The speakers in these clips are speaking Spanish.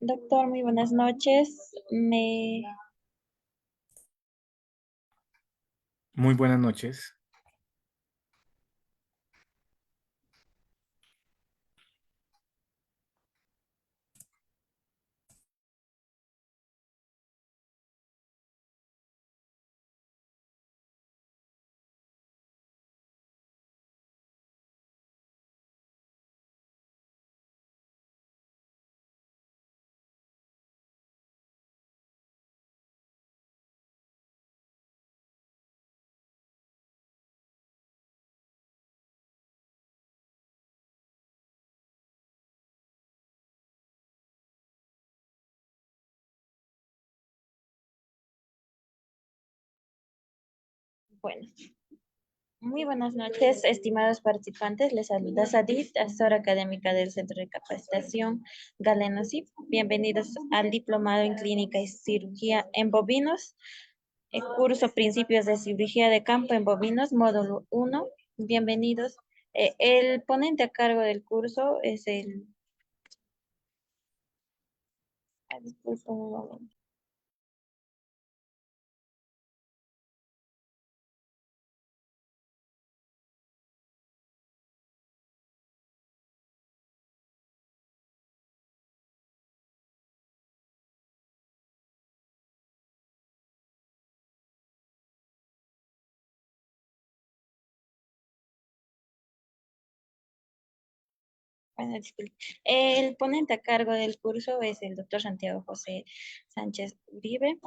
Doctor, muy buenas noches. Muy buenas noches. Bueno, muy buenas noches, estimados participantes. Les saluda Sadit, asesora académica del Centro de Capacitación Galeno SIP. Bienvenidos al Diplomado en Clínica y Cirugía en Bovinos, el curso Principios de Cirugía de Campo en Bovinos, módulo 1. Bienvenidos. El ponente a cargo del curso es el... disculpen un momento. Bueno, disculpe. El ponente a cargo del curso es el doctor Santiago José Sánchez Uribe.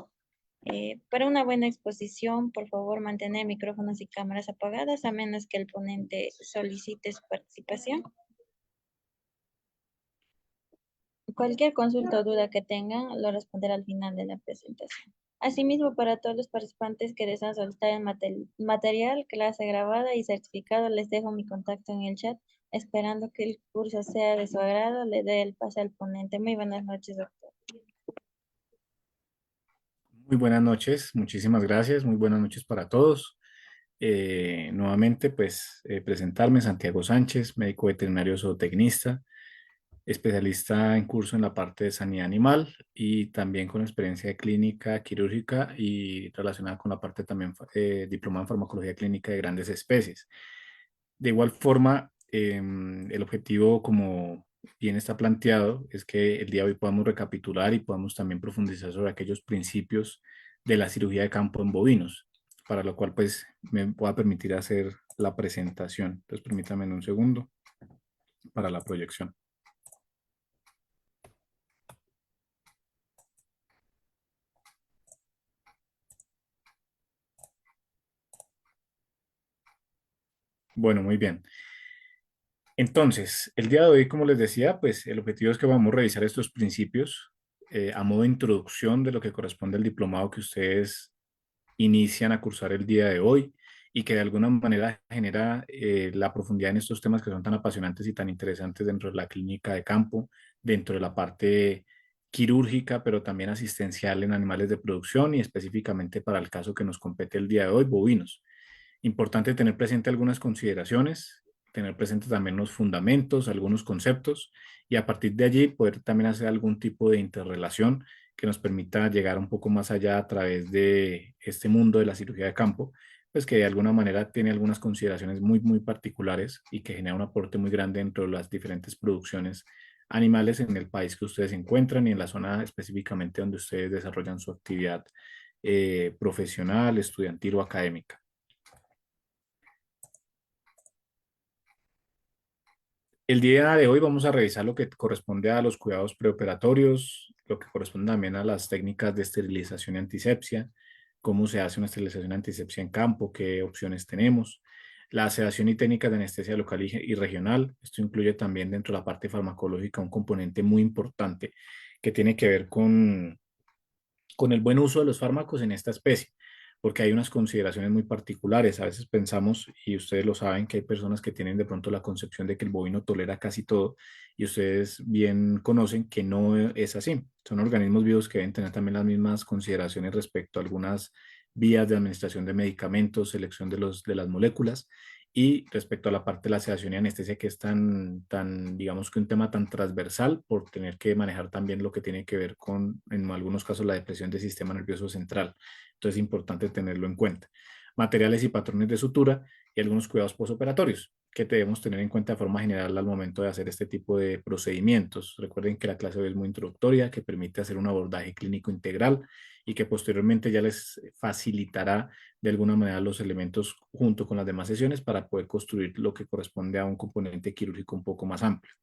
Para una buena exposición, por favor, mantener micrófonos y cámaras apagadas a menos que el ponente solicite su participación. Cualquier consulta o duda que tengan lo responderé al final de la presentación. Asimismo, para todos los participantes que desean solicitar el material, clase grabada y certificado, les dejo mi contacto en el chat. Esperando que el curso sea de su agrado, le doy el pase al ponente. Muy buenas noches, doctor. Muy buenas noches. Muchísimas gracias. Muy buenas noches para todos. Nuevamente, pues, presentarme, Santiago Sánchez, médico veterinario zootecnista, especialista en curso en la parte de sanidad animal y también con experiencia de clínica quirúrgica y relacionada con la parte también diplomada en farmacología clínica de grandes especies. De igual forma, el objetivo, como bien está planteado, es que el día de hoy podamos recapitular y podamos también profundizar sobre aquellos principios de la cirugía de campo en bovinos, para lo cual pues me voy a permitir hacer la presentación. Entonces permítame un segundo para la proyección. Bueno, muy bien. Entonces, el día de hoy, como les decía, pues el objetivo es que vamos a revisar estos principios a modo de introducción de lo que corresponde al diplomado que ustedes inician a cursar el día de hoy y que de alguna manera genera la profundidad en estos temas que son tan apasionantes y tan interesantes dentro de la clínica de campo, dentro de la parte quirúrgica, pero también asistencial en animales de producción y específicamente para el caso que nos compete el día de hoy, bovinos. Importante tener presente algunas consideraciones, tener presente también los fundamentos, algunos conceptos y a partir de allí poder también hacer algún tipo de interrelación que nos permita llegar un poco más allá a través de este mundo de la cirugía de campo, pues que de alguna manera tiene algunas consideraciones muy particulares y que genera un aporte muy grande dentro de las diferentes producciones animales en el país que ustedes se encuentran y en la zona específicamente donde ustedes desarrollan su actividad profesional, estudiantil o académica. El día de hoy vamos a revisar lo que corresponde a los cuidados preoperatorios, lo que corresponde también a las técnicas de esterilización y antisepsia, cómo se hace una esterilización y antisepsia en campo, qué opciones tenemos, la sedación y técnicas de anestesia local y regional. Esto incluye también dentro de la parte farmacológica un componente muy importante que tiene que ver con el buen uso de los fármacos en esta especie, porque hay unas consideraciones muy particulares. A veces pensamos, y ustedes lo saben, que hay personas que tienen de pronto la concepción de que el bovino tolera casi todo, y ustedes bien conocen que no es así. Son organismos vivos que deben tener también las mismas consideraciones respecto a algunas vías de administración de medicamentos, selección de las moléculas, Y respecto a la parte de la sedación y anestesia, que es digamos que un tema tan transversal por tener que manejar también lo que tiene que ver con, en algunos casos, la depresión del sistema nervioso central. Entonces es importante tenerlo en cuenta. Materiales y patrones de sutura y algunos cuidados postoperatorios que debemos tener en cuenta de forma general al momento de hacer este tipo de procedimientos. Recuerden que la clase hoy es muy introductoria, que permite hacer un abordaje clínico integral y que posteriormente ya les facilitará de alguna manera los elementos junto con las demás sesiones para poder construir lo que corresponde a un componente quirúrgico un poco más amplio.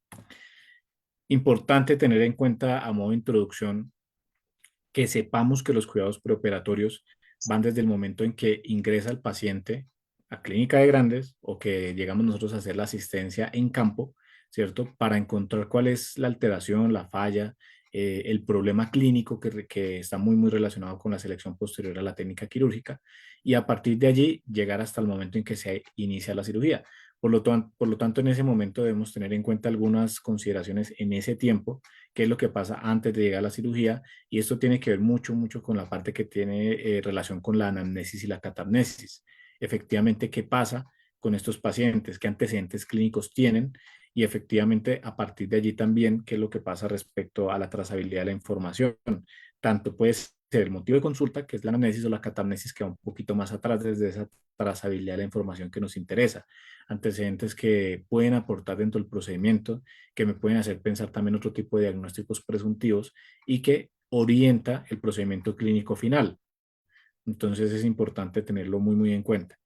Importante tener en cuenta a modo de introducción que sepamos que los cuidados preoperatorios van desde el momento en que ingresa el paciente a clínica de grandes o que llegamos nosotros a hacer la asistencia en campo, ¿cierto? Para encontrar cuál es la alteración, la falla, el problema clínico que está muy relacionado con la selección posterior a la técnica quirúrgica y a partir de allí llegar hasta el momento en que se inicia la cirugía. Por lo tanto, en ese momento debemos tener en cuenta algunas consideraciones en ese tiempo, qué es lo que pasa antes de llegar a la cirugía, y esto tiene que ver mucho con la parte que tiene relación con la anamnesis y la catamnesis. Efectivamente, ¿qué pasa con estos pacientes? ¿Qué antecedentes clínicos tienen? Y efectivamente, a partir de allí también, ¿qué es lo que pasa respecto a la trazabilidad de la información? Tanto puede ser el motivo de consulta, que es la anamnesis o la catamnesis, que va un poquito más atrás desde esa trazabilidad de la información que nos interesa. Antecedentes que pueden aportar dentro del procedimiento, que me pueden hacer pensar también otro tipo de diagnósticos presuntivos y que orienta el procedimiento clínico final. Entonces es importante tenerlo muy en cuenta.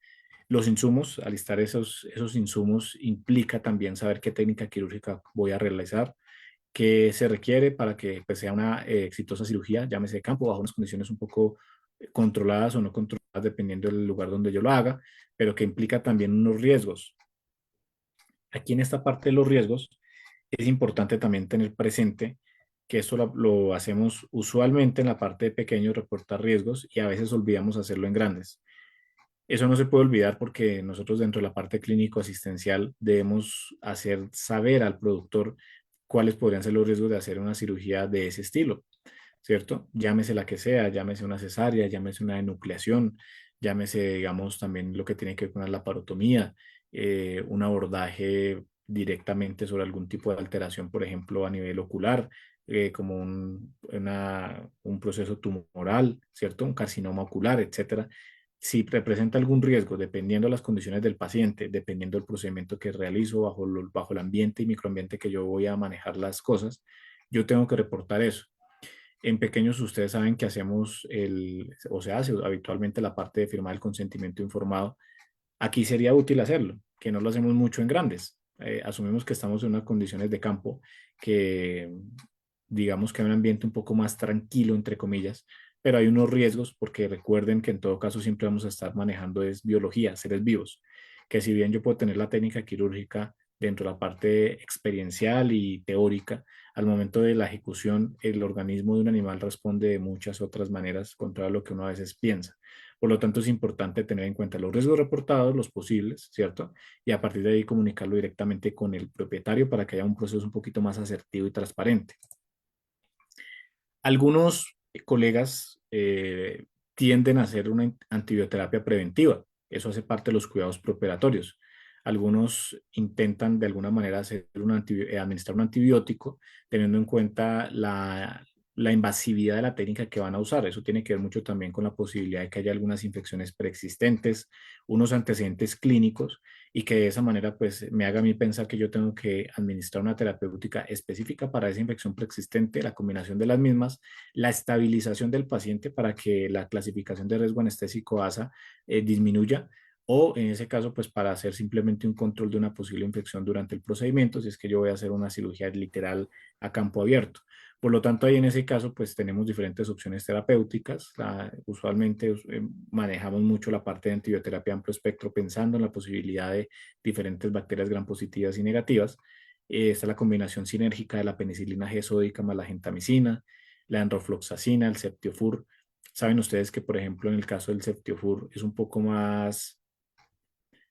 Los insumos, alistar esos insumos implica también saber qué técnica quirúrgica voy a realizar, qué se requiere para que pues, sea una exitosa cirugía, llámese de campo, bajo unas condiciones un poco controladas o no controladas, dependiendo del lugar donde yo lo haga, pero que implica también unos riesgos. Aquí en esta parte de los riesgos es importante también tener presente que esto lo hacemos usualmente en la parte de pequeños, reportar riesgos, y a veces olvidamos hacerlo en grandes. Eso no se puede olvidar porque nosotros dentro de la parte clínico-asistencial debemos hacer saber al productor cuáles podrían ser los riesgos de hacer una cirugía de ese estilo, ¿cierto? Llámese la que sea, llámese una cesárea, llámese una enucleación, llámese, digamos, también lo que tiene que ver con la laparotomía, un abordaje directamente sobre algún tipo de alteración, por ejemplo, a nivel ocular, como un proceso tumoral, ¿cierto? Un carcinoma ocular, etcétera. Si representa algún riesgo, dependiendo de las condiciones del paciente, dependiendo del procedimiento que realizo, bajo el ambiente y microambiente que yo voy a manejar las cosas, yo tengo que reportar eso. En pequeños, ustedes saben que o se hace habitualmente la parte de firmar el consentimiento informado. Aquí sería útil hacerlo, que no lo hacemos mucho en grandes. Asumimos que estamos en unas condiciones de campo que, digamos que hay un ambiente un poco más tranquilo, entre comillas, pero hay unos riesgos porque recuerden que en todo caso siempre vamos a estar manejando es biología, seres vivos, que si bien yo puedo tener la técnica quirúrgica dentro de la parte experiencial y teórica, al momento de la ejecución el organismo de un animal responde de muchas otras maneras contra lo que uno a veces piensa. Por lo tanto, es importante tener en cuenta los riesgos reportados, los posibles, ¿cierto? Y a partir de ahí comunicarlo directamente con el propietario para que haya un proceso un poquito más asertivo y transparente. Algunos colegas tienden a hacer una antibioterapia preventiva. Eso hace parte de los cuidados preoperatorios. Algunos intentan de alguna manera administrar un antibiótico teniendo en cuenta la invasividad de la técnica que van a usar. Eso tiene que ver mucho también con la posibilidad de que haya algunas infecciones preexistentes, unos antecedentes clínicos y que de esa manera pues me haga a mí pensar que yo tengo que administrar una terapéutica específica para esa infección preexistente, la combinación de las mismas, la estabilización del paciente para que la clasificación de riesgo anestésico ASA disminuya, o en ese caso pues para hacer simplemente un control de una posible infección durante el procedimiento, si es que yo voy a hacer una cirugía literal a campo abierto. Por lo tanto, ahí en ese caso, pues tenemos diferentes opciones terapéuticas. Usualmente manejamos mucho la parte de antibioterapia amplio espectro pensando en la posibilidad de diferentes bacterias gram positivas y negativas. Está la combinación sinérgica de la penicilina G sódica más la gentamicina, la enrofloxacina, el Ceftiofur. Saben ustedes que, por ejemplo, en el caso del Ceftiofur es un poco más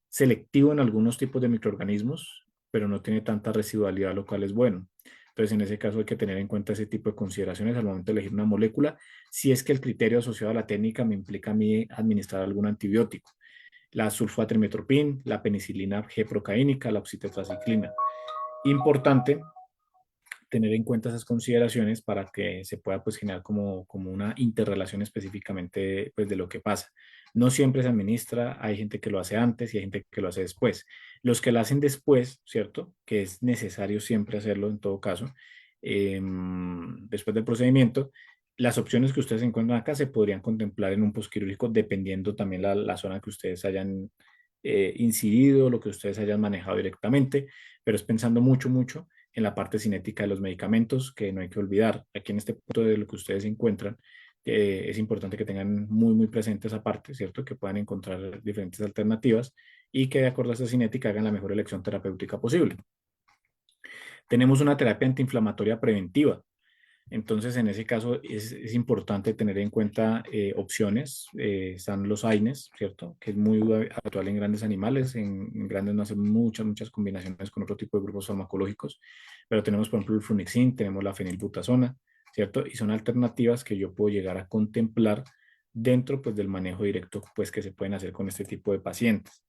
selectivo en algunos tipos de microorganismos, pero no tiene tanta residualidad, lo cual es bueno. Entonces, en ese caso hay que tener en cuenta ese tipo de consideraciones al momento de elegir una molécula, si es que el criterio asociado a la técnica me implica a mí administrar algún antibiótico. la sulfatrimetropin, la penicilina G-procaínica, la oxitetraciclina. Importante tener en cuenta esas consideraciones para que se pueda pues generar como una interrelación específicamente pues de lo que pasa. No siempre se administra, hay gente que lo hace antes y hay gente que lo hace después. Los que lo hacen después, ¿cierto? Que es necesario siempre hacerlo en todo caso, después del procedimiento, las opciones que ustedes encuentran acá se podrían contemplar en un postquirúrgico dependiendo también la zona que ustedes hayan incidido, lo que ustedes hayan manejado directamente, pero es pensando mucho, mucho en la parte cinética de los medicamentos, que no hay que olvidar. Aquí en este punto de lo que ustedes encuentran, es importante que tengan muy, muy presente esa parte, ¿cierto? Que puedan encontrar diferentes alternativas y que de acuerdo a esa cinética hagan la mejor elección terapéutica posible. Tenemos una terapia antiinflamatoria preventiva. Entonces, en ese caso es importante tener en cuenta opciones. Están los AINES, ¿cierto? Que es muy actual en grandes animales. En grandes no hacen muchas, muchas combinaciones con otro tipo de grupos farmacológicos. Pero tenemos, por ejemplo, el flunixin, tenemos la fenilbutazona, ¿cierto? Y son alternativas que yo puedo llegar a contemplar dentro, pues, del manejo directo, pues, que se pueden hacer con este tipo de pacientes.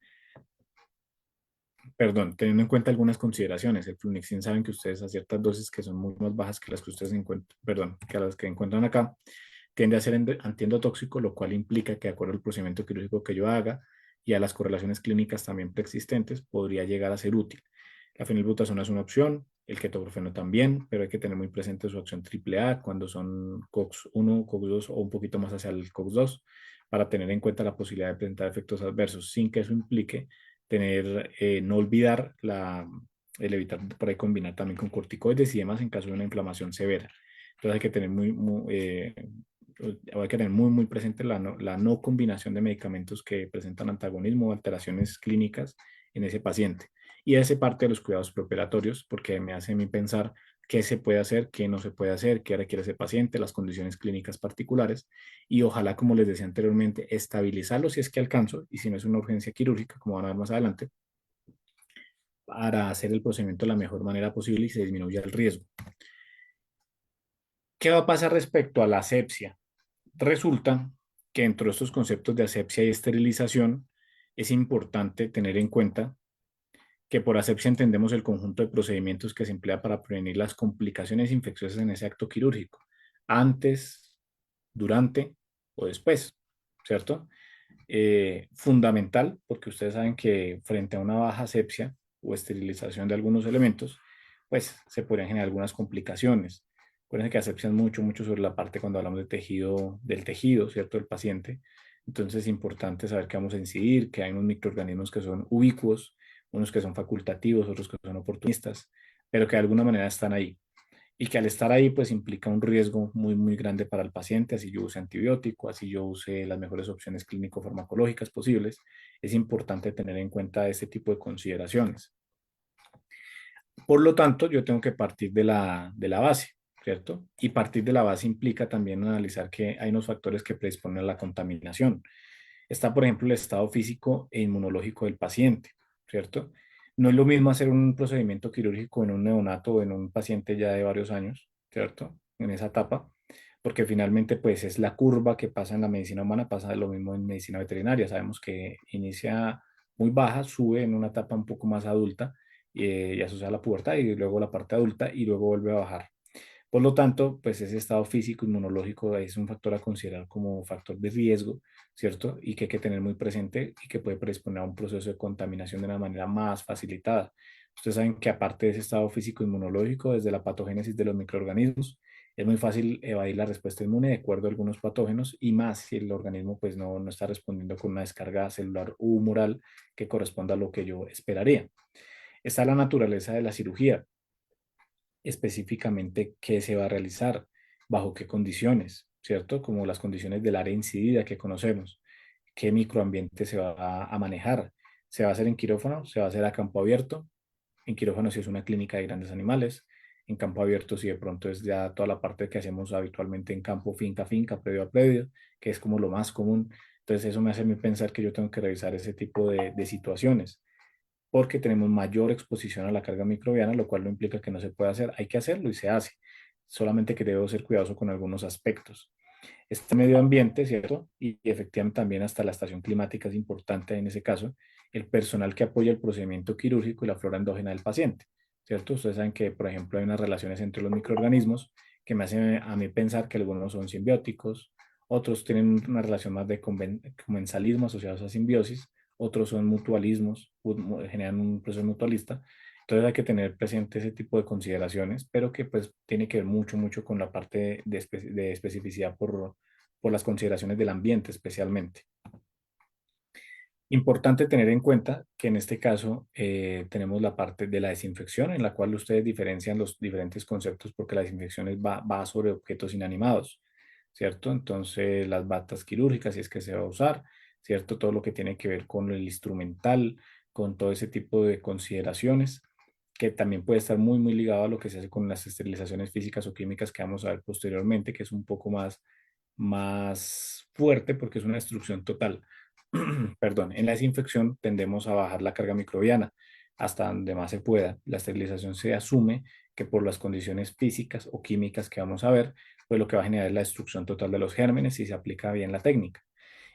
Perdón, teniendo en cuenta algunas consideraciones, el flunixin saben que ustedes a ciertas dosis que son muy más bajas que las que ustedes encuentran, perdón, que a las que encuentran acá, tiende a ser antiendotóxico, lo cual implica que de acuerdo al procedimiento quirúrgico que yo haga y a las correlaciones clínicas también preexistentes, podría llegar a ser útil. La fenilbutazona es una opción, el ketoprofeno también, pero hay que tener muy presente su acción AAA cuando son COX-1, COX-2 o un poquito más hacia el COX-2 para tener en cuenta la posibilidad de presentar efectos adversos sin que eso implique no olvidar el evitar por ahí combinar también con corticoides y demás en caso de una inflamación severa. Entonces hay que tener muy, muy presente la no combinación de medicamentos que presentan antagonismo o alteraciones clínicas en ese paciente. Y esa parte de los cuidados preoperatorios, porque me hace a mí pensar qué se puede hacer, qué no se puede hacer, qué requiere ese paciente, las condiciones clínicas particulares y ojalá, como les decía anteriormente, estabilizarlo si es que alcanzo y si no es una urgencia quirúrgica, como van a ver más adelante, para hacer el procedimiento de la mejor manera posible y se disminuya el riesgo. ¿Qué va a pasar respecto a la asepsia? Resulta que dentro de estos conceptos de asepsia y esterilización es importante tener en cuenta que por asepsia entendemos el conjunto de procedimientos que se emplea para prevenir las complicaciones infecciosas en ese acto quirúrgico, antes, durante o después, ¿cierto? Fundamental, porque ustedes saben que frente a una baja asepsia o esterilización de algunos elementos, pues se podrían generar algunas complicaciones. Acuérdense que asepsia es mucho, mucho sobre la parte cuando hablamos de tejido, del tejido, ¿cierto? Del paciente. Entonces es importante saber que vamos a incidir, que hay unos microorganismos que son ubicuos, unos que son facultativos, otros que son oportunistas, pero que de alguna manera están ahí y que al estar ahí pues implica un riesgo muy muy grande para el paciente, así yo use antibiótico, así yo use las mejores opciones clínico-farmacológicas posibles, es importante tener en cuenta este tipo de consideraciones. Por lo tanto, yo tengo que partir de la base, ¿cierto? Y partir de la base implica también analizar que hay unos factores que predisponen a la contaminación. Está, por ejemplo, el estado físico e inmunológico del paciente, ¿cierto? No es lo mismo hacer un procedimiento quirúrgico en un neonato o en un paciente ya de varios años, ¿cierto? En esa etapa, porque finalmente, pues, es la curva que pasa en la medicina humana, pasa lo mismo en medicina veterinaria. Sabemos que inicia muy baja, sube en una etapa un poco más adulta y asocia a la pubertad y luego la parte adulta y luego vuelve a bajar. Por lo tanto, pues ese estado físico inmunológico es un factor a considerar como factor de riesgo, ¿cierto? Y que hay que tener muy presente y que puede predisponer a un proceso de contaminación de una manera más facilitada. Ustedes saben que aparte de ese estado físico inmunológico, desde la patogénesis de los microorganismos, es muy fácil evadir la respuesta inmune de acuerdo a algunos patógenos y más si el organismo pues no está respondiendo con una descarga celular u humoral que corresponda a lo que yo esperaría. Está la naturaleza de la cirugía, específicamente qué se va a realizar, bajo qué condiciones, ¿cierto? Como las condiciones del área incidida que conocemos, qué microambiente se va a manejar. ¿Se va a hacer en quirófano? ¿Se va a hacer a campo abierto? En quirófano si es una clínica de grandes animales. En campo abierto si de pronto es ya toda la parte que hacemos habitualmente en campo finca a finca, predio a predio, que es como lo más común. Entonces eso me hace a mí pensar que yo tengo que revisar ese tipo de situaciones porque tenemos mayor exposición a la carga microbiana, lo cual no implica que no se pueda hacer. Hay que hacerlo y se hace, solamente que debo ser cuidadoso con algunos aspectos. Este medio ambiente, ¿cierto? Y efectivamente también hasta la estación climática es importante en ese caso, el personal que apoya el procedimiento quirúrgico y la flora endógena del paciente, ¿cierto? Ustedes saben que, por ejemplo, hay unas relaciones entre los microorganismos que me hacen a mí pensar que algunos son simbióticos, otros tienen una relación más de comensalismo asociados a simbiosis, otros son mutualismos, generan un proceso mutualista. Entonces hay que tener presente ese tipo de consideraciones, pero que pues tiene que ver mucho, mucho con la parte de especificidad por las consideraciones del ambiente especialmente. Importante tener en cuenta que en este caso tenemos la parte de la desinfección en la cual ustedes diferencian los diferentes conceptos porque la desinfección va sobre objetos inanimados, ¿cierto? Entonces las batas quirúrgicas, si es que se va a usar, ¿cierto? Todo lo que tiene que ver con el instrumental, con todo ese tipo de consideraciones que también puede estar muy, muy ligado a lo que se hace con las esterilizaciones físicas o químicas que vamos a ver posteriormente, que es un poco más fuerte porque es una destrucción total. Perdón, en la desinfección tendemos a bajar la carga microbiana hasta donde más se pueda. La esterilización se asume que por las condiciones físicas o químicas que vamos a ver, pues lo que va a generar es la destrucción total de los gérmenes si se aplica bien la técnica.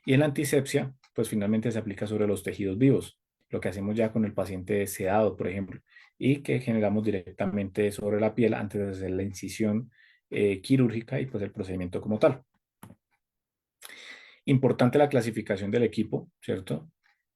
Y en la antisepsia, pues finalmente se aplica sobre los tejidos vivos, lo que hacemos ya con el paciente sedado, por ejemplo, y que generamos directamente sobre la piel antes de hacer la incisión quirúrgica y pues el procedimiento como tal. Importante la clasificación del equipo, ¿cierto?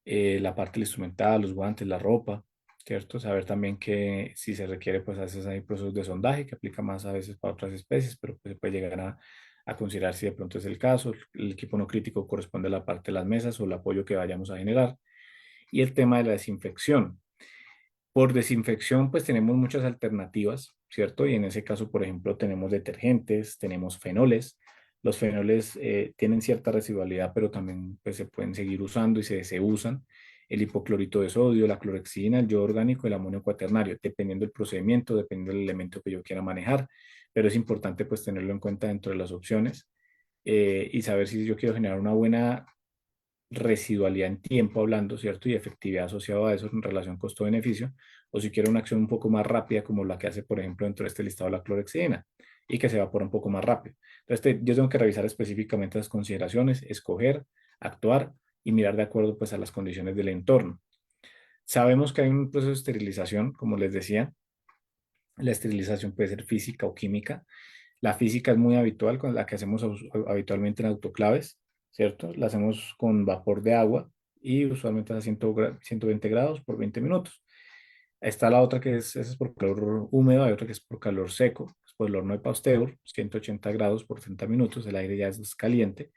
La parte del instrumental, los guantes, la ropa, ¿cierto? Saber también que si se requiere, pues a veces hay procesos de sondaje que aplica más a veces para otras especies, pero pues se puede llegar a considerar si de pronto es el caso. El equipo no crítico corresponde a la parte de las mesas o el apoyo que vayamos a generar. Y el tema de la desinfección. Por desinfección, pues tenemos muchas alternativas, ¿cierto? Y en ese caso, por ejemplo, tenemos detergentes, tenemos fenoles. Los fenoles tienen cierta residualidad, pero también pues, se pueden seguir usando y se usan. El hipoclorito de sodio, la clorexidina, el yodo orgánico, el amonio cuaternario, dependiendo del procedimiento, dependiendo del elemento que yo quiera manejar. Pero es importante pues tenerlo en cuenta dentro de las opciones y saber si yo quiero generar una buena residualidad en tiempo hablando, ¿cierto? Y efectividad asociado a eso en relación costo-beneficio, o si quiero una acción un poco más rápida como la que hace, por ejemplo, dentro de este listado la clorexidina y que se evapora un poco más rápido. Entonces, yo tengo que revisar específicamente las consideraciones, escoger, actuar y mirar de acuerdo pues a las condiciones del entorno. Sabemos que hay un proceso de esterilización, como les decía, la esterilización puede ser física o química. La física es muy habitual, con la que hacemos habitualmente en autoclaves, ¿cierto? La hacemos con vapor de agua y usualmente a 120 grados por 20 minutos. Está la otra que esa es por calor húmedo, hay otra que es por calor seco, es por el horno de Pasteur, 180 grados por 30 minutos, el aire ya es caliente.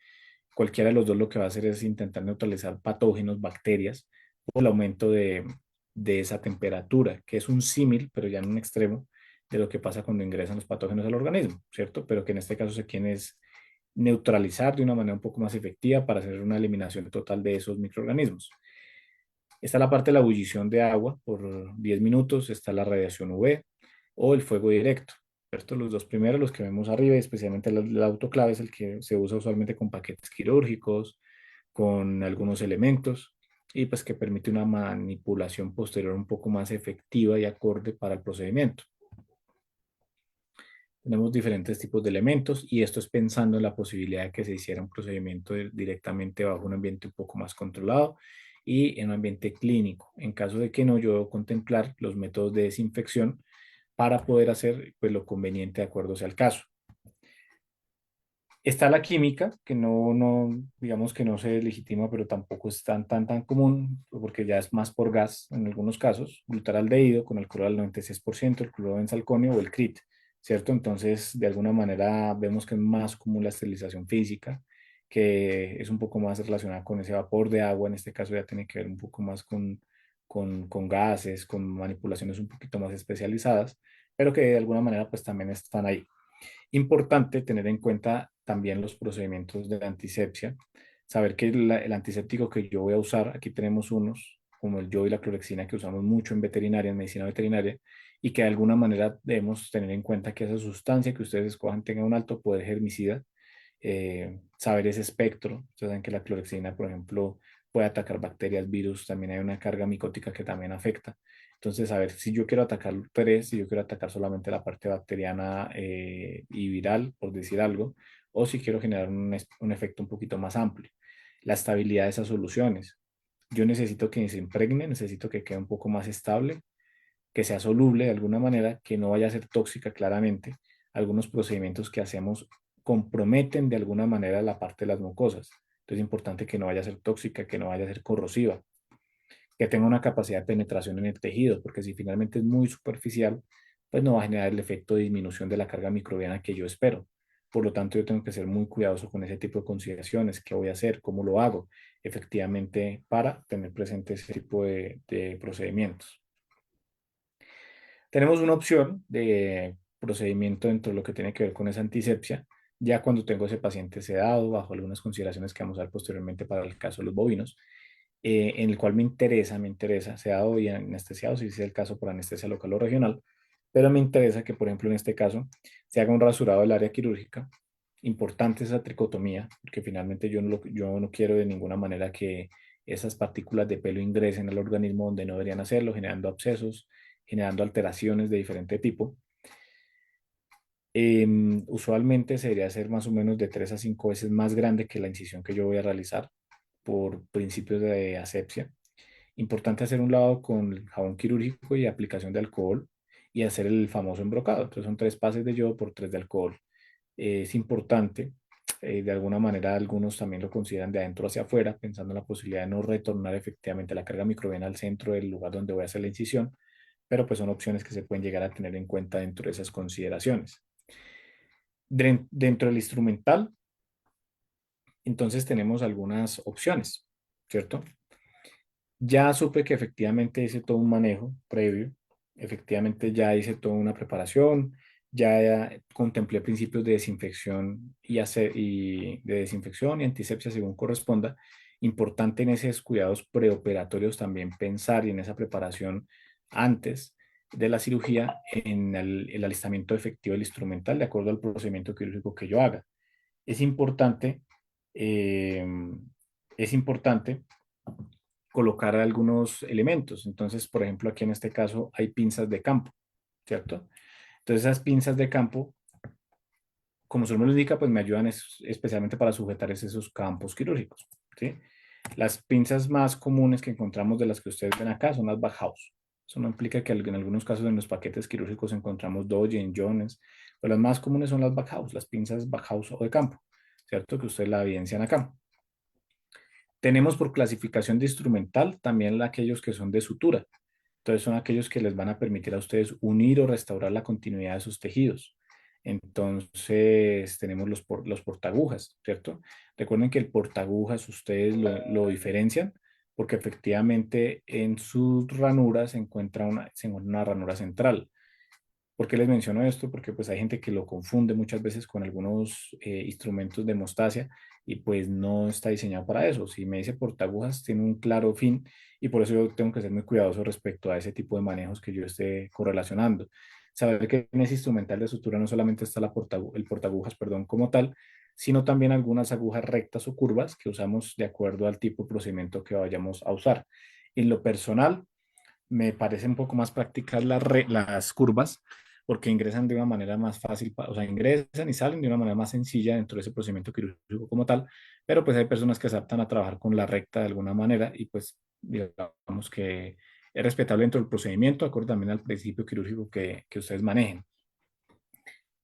Cualquiera de los dos lo que va a hacer es intentar neutralizar patógenos, bacterias, por el aumento de esa temperatura, que es un símil, pero ya en un extremo, de lo que pasa cuando ingresan los patógenos al organismo, ¿cierto? Pero que en este caso se quiere es neutralizar de una manera un poco más efectiva para hacer una eliminación total de esos microorganismos. Está la parte de la ebullición de agua por 10 minutos, está la radiación UV o el fuego directo, ¿cierto? Los dos primeros, los que vemos arriba, y especialmente el autoclave, es el que se usa usualmente con paquetes quirúrgicos, con algunos elementos, y pues que permite una manipulación posterior un poco más efectiva y acorde para el procedimiento. Tenemos diferentes tipos de elementos y esto es pensando en la posibilidad de que se hiciera un procedimiento directamente bajo un ambiente un poco más controlado y en un ambiente clínico. En caso de que no, yo debo contemplar los métodos de desinfección para poder hacer pues, lo conveniente de acuerdo sea el caso. Está la química, que digamos que no se legitima, pero tampoco es tan común, porque ya es más por gas en algunos casos, glutaraldehído con alcohol al 96%, el cloruro benzalconio o el CRIT, ¿cierto? Entonces, de alguna manera vemos que es más común la esterilización física, que es un poco más relacionada con ese vapor de agua, en este caso ya tiene que ver un poco más con gases, con manipulaciones un poquito más especializadas, pero que de alguna manera pues también están ahí. Importante tener en cuenta también los procedimientos de antisepsia, saber que el antiséptico que yo voy a usar, aquí tenemos unos, como el yodo y la clorexina, que usamos mucho en veterinaria, en medicina veterinaria, y que de alguna manera debemos tener en cuenta que esa sustancia que ustedes escojan tenga un alto poder germicida, saber ese espectro, ustedes saben que la clorexina, por ejemplo, puede atacar bacterias, virus, también hay una carga micótica que también afecta. Entonces, a ver si yo quiero atacar tres, si yo quiero atacar solamente la parte bacteriana y viral, por decir algo, o si quiero generar un efecto un poquito más amplio. La estabilidad de esas soluciones. Yo necesito que se impregne, necesito que quede un poco más estable, que sea soluble de alguna manera, que no vaya a ser tóxica claramente. Algunos procedimientos que hacemos comprometen de alguna manera la parte de las mucosas. Entonces es importante que no vaya a ser tóxica, que no vaya a ser corrosiva, que tenga una capacidad de penetración en el tejido, porque si finalmente es muy superficial, pues no va a generar el efecto de disminución de la carga microbiana que yo espero. Por lo tanto, yo tengo que ser muy cuidadoso con ese tipo de consideraciones, qué voy a hacer, cómo lo hago, efectivamente, para tener presente ese tipo de procedimientos. Tenemos una opción de procedimiento dentro de lo que tiene que ver con esa antisepsia, ya cuando tengo ese paciente sedado, bajo algunas consideraciones que vamos a ver posteriormente para el caso de los bovinos, en el cual me interesa, sedado y anestesiado, si es el caso por anestesia local o regional, pero me interesa que, por ejemplo, en este caso, se haga un rasurado del área quirúrgica. Importante esa tricotomía, porque finalmente yo no quiero de ninguna manera que esas partículas de pelo ingresen al organismo donde no deberían hacerlo, generando abscesos, generando alteraciones de diferente tipo. Usualmente se debería hacer más o menos de 3 a 5 veces más grande que la incisión que yo voy a realizar por principios de asepsia. Importante hacer un lavado con jabón quirúrgico y aplicación de alcohol y hacer el famoso embrocado. Entonces son 3 pases de yodo por 3 de alcohol. Es importante, de alguna manera algunos también lo consideran de adentro hacia afuera, pensando en la posibilidad de no retornar efectivamente la carga microbiana al centro del lugar donde voy a hacer la incisión, pero pues son opciones que se pueden llegar a tener en cuenta dentro de esas consideraciones. Dentro del instrumental, entonces tenemos algunas opciones, ¿cierto? Ya supe que efectivamente hice todo un manejo previo, efectivamente ya hice toda una preparación, ya contemplé principios de desinfección y de desinfección y antisepsia según corresponda. Importante en esos cuidados preoperatorios también pensar y en esa preparación antes de la cirugía en el alistamiento efectivo del instrumental de acuerdo al procedimiento quirúrgico que yo haga. Es importante, eh, es importante colocar algunos elementos. Entonces, por ejemplo, aquí en este caso hay pinzas de campo, ¿cierto? Entonces, esas pinzas de campo, como su nombre lo indica, pues me ayudan especialmente para sujetar esos campos quirúrgicos, ¿sí? Las pinzas más comunes que encontramos de las que ustedes ven acá son las Bauhaus. Eso no implica que en algunos casos en los paquetes quirúrgicos encontramos Doyen, Jones, pero las más comunes son las Bauhaus, las pinzas Bauhaus o de campo, ¿cierto? Que ustedes la evidencian acá. Tenemos por clasificación de instrumental también aquellos que son de sutura. Entonces son aquellos que les van a permitir a ustedes unir o restaurar la continuidad de sus tejidos. Entonces tenemos los portagujas, ¿cierto? Recuerden que el portagujas ustedes lo diferencian porque efectivamente en sus ranuras se encuentra una ranura central. ¿Por qué les menciono esto? Porque pues hay gente que lo confunde muchas veces con algunos instrumentos de hemostasia y pues no está diseñado para eso. Si me dice portagujas, tiene un claro fin y por eso yo tengo que ser muy cuidadoso respecto a ese tipo de manejos que yo esté correlacionando. Saber que en ese instrumental de sutura no solamente está el portagujas, perdón, como tal, sino también algunas agujas rectas o curvas que usamos de acuerdo al tipo de procedimiento que vayamos a usar. En lo personal, me parece un poco más prácticas las curvas porque ingresan de una manera más fácil, o sea, ingresan y salen de una manera más sencilla dentro de ese procedimiento quirúrgico como tal, pero pues hay personas que se adaptan a trabajar con la recta de alguna manera y pues digamos que es respetable dentro del procedimiento, acorde también al principio quirúrgico que ustedes manejen.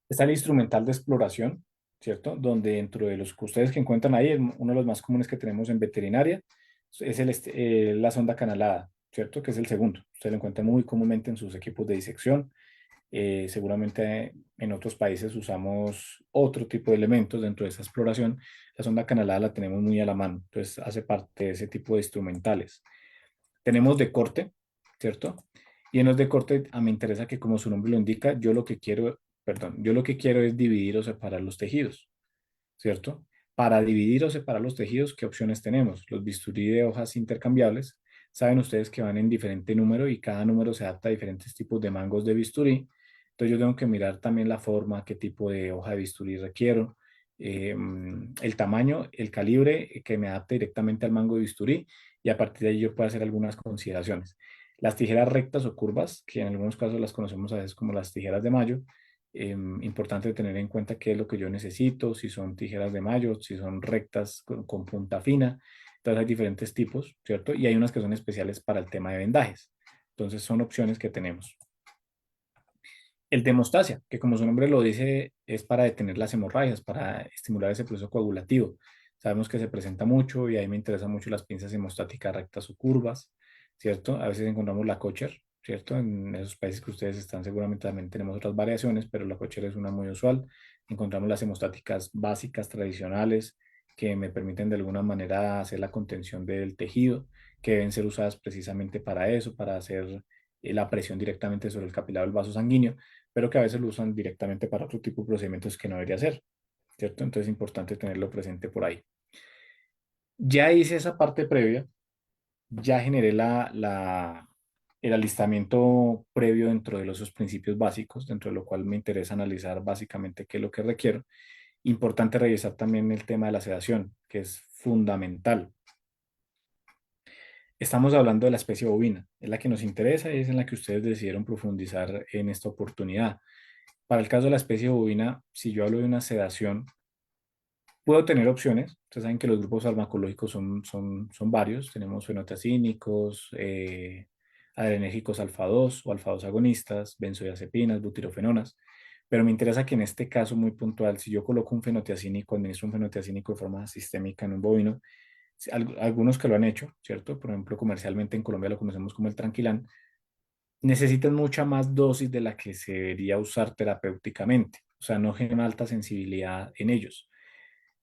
Está el instrumental de exploración, ¿cierto? Donde dentro de los que ustedes que encuentran ahí, uno de los más comunes que tenemos en veterinaria es la sonda canalada, ¿cierto? Que es el segundo. Usted lo encuentra muy comúnmente en sus equipos de disección. Seguramente en otros países usamos otro tipo de elementos dentro de esa exploración. La sonda canalada la tenemos muy a la mano, entonces hace parte de ese tipo de instrumentales. Tenemos de corte, ¿cierto? Y en los de corte, a mí me interesa que, como su nombre lo indica, yo lo que quiero es dividir o separar los tejidos, ¿cierto? Para dividir o separar los tejidos, ¿qué opciones tenemos? Los bisturí de hojas intercambiables. Saben ustedes que van en diferente número y cada número se adapta a diferentes tipos de mangos de bisturí. Entonces yo tengo que mirar también la forma, qué tipo de hoja de bisturí requiero, el tamaño, el calibre que me adapte directamente al mango de bisturí y a partir de ahí yo puedo hacer algunas consideraciones. Las tijeras rectas o curvas, que en algunos casos las conocemos a veces como las tijeras de mayo, importante tener en cuenta qué es lo que yo necesito, si son tijeras de mayo, si son rectas con punta fina. Entonces hay diferentes tipos, ¿cierto? Y hay unas que son especiales para el tema de vendajes. Entonces son opciones que tenemos. El de hemostasia, que como su nombre lo dice, es para detener las hemorragias, para estimular ese proceso coagulativo. Sabemos que se presenta mucho y ahí me interesan mucho las pinzas hemostáticas rectas o curvas, ¿cierto? A veces encontramos la Kocher, ¿cierto? En esos países que ustedes están seguramente también tenemos otras variaciones, pero la Kocher es una muy usual. Encontramos las hemostáticas básicas, tradicionales, que me permiten de alguna manera hacer la contención del tejido, que deben ser usadas precisamente para eso, para hacer la presión directamente sobre el capilado del vaso sanguíneo, pero que a veces lo usan directamente para otro tipo de procedimientos que no debería hacer, ¿cierto? Entonces es importante tenerlo presente por ahí. Ya hice esa parte previa, ya generé el alistamiento previo dentro de esos principios básicos, dentro de lo cual me interesa analizar básicamente qué es lo que requiero. Importante revisar también el tema de la sedación, que es fundamental. Estamos hablando de la especie bovina, es la que nos interesa y es en la que ustedes decidieron profundizar en esta oportunidad. Para el caso de la especie bovina, si yo hablo de una sedación, puedo tener opciones. Ustedes saben que los grupos farmacológicos son varios. Tenemos fenotiazínicos, adrenérgicos alfa 2 o alfa 2 agonistas, benzodiazepinas, butirofenonas. Pero me interesa que en este caso muy puntual, si yo coloco un fenotiazínico, administro un fenotiazínico de forma sistémica en un bovino, algunos que lo han hecho, ¿cierto? Por ejemplo, comercialmente en Colombia lo conocemos como el Tranquilán, necesitan mucha más dosis de la que se debería usar terapéuticamente. O sea, no generan alta sensibilidad en ellos.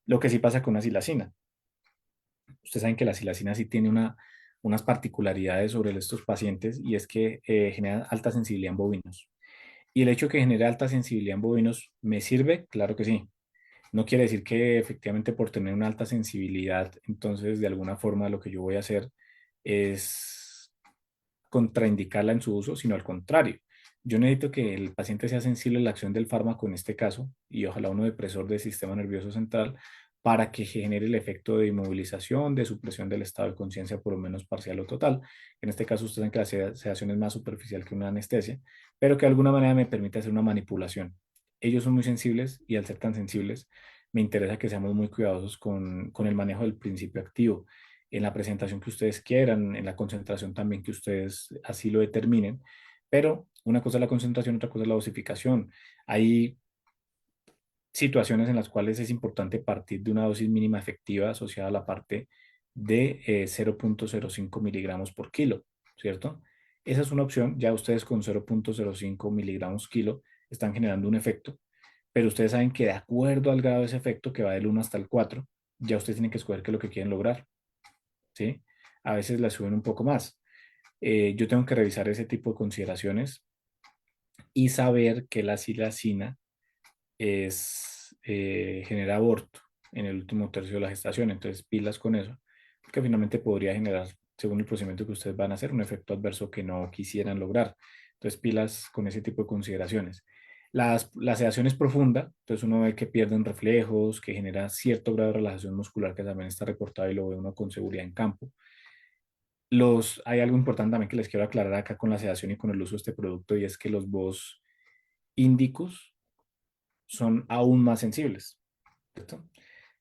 Lo que sí pasa con la silacina. Ustedes saben que la silacina sí tiene unas particularidades sobre estos pacientes y es que genera alta sensibilidad en bovinos. Y el hecho de que genere alta sensibilidad en bovinos, ¿me sirve? Claro que sí. No quiere decir que efectivamente por tener una alta sensibilidad, entonces de alguna forma lo que yo voy a hacer es contraindicarla en su uso, sino al contrario. Yo necesito que el paciente sea sensible a la acción del fármaco en este caso, y ojalá uno depresor del sistema nervioso central, para que genere el efecto de inmovilización, de supresión del estado de conciencia, por lo menos parcial o total. En este caso, ustedes saben que la sedación es más superficial que una anestesia, pero que de alguna manera me permite hacer una manipulación. Ellos son muy sensibles y al ser tan sensibles, me interesa que seamos muy cuidadosos con el manejo del principio activo en la presentación que ustedes quieran, en la concentración también que ustedes así lo determinen. Pero una cosa es la concentración, otra cosa es la dosificación. Hay situaciones en las cuales es importante partir de una dosis mínima efectiva asociada a la parte de 0.05 miligramos por kilo, ¿cierto? Esa es una opción. Ya ustedes con 0.05 miligramos kilo están generando un efecto, pero ustedes saben que de acuerdo al grado de ese efecto, que va del 1 hasta el 4, ya ustedes tienen que escoger qué es lo que quieren lograr. ¿Sí? A veces la suben un poco más. Yo tengo que revisar ese tipo de consideraciones y saber que la silacina genera aborto en el último tercio de la gestación. Entonces, pilas con eso, porque finalmente podría generar, según el procedimiento que ustedes van a hacer, un efecto adverso que no quisieran lograr. Entonces, pilas con ese tipo de consideraciones. La sedación es profunda, entonces uno ve que pierden reflejos, que genera cierto grado de relajación muscular que también está reportado y lo ve uno con seguridad en campo. Hay algo importante también que les quiero aclarar acá con la sedación y con el uso de este producto y es que los bos índicos son aún más sensibles, ¿cierto?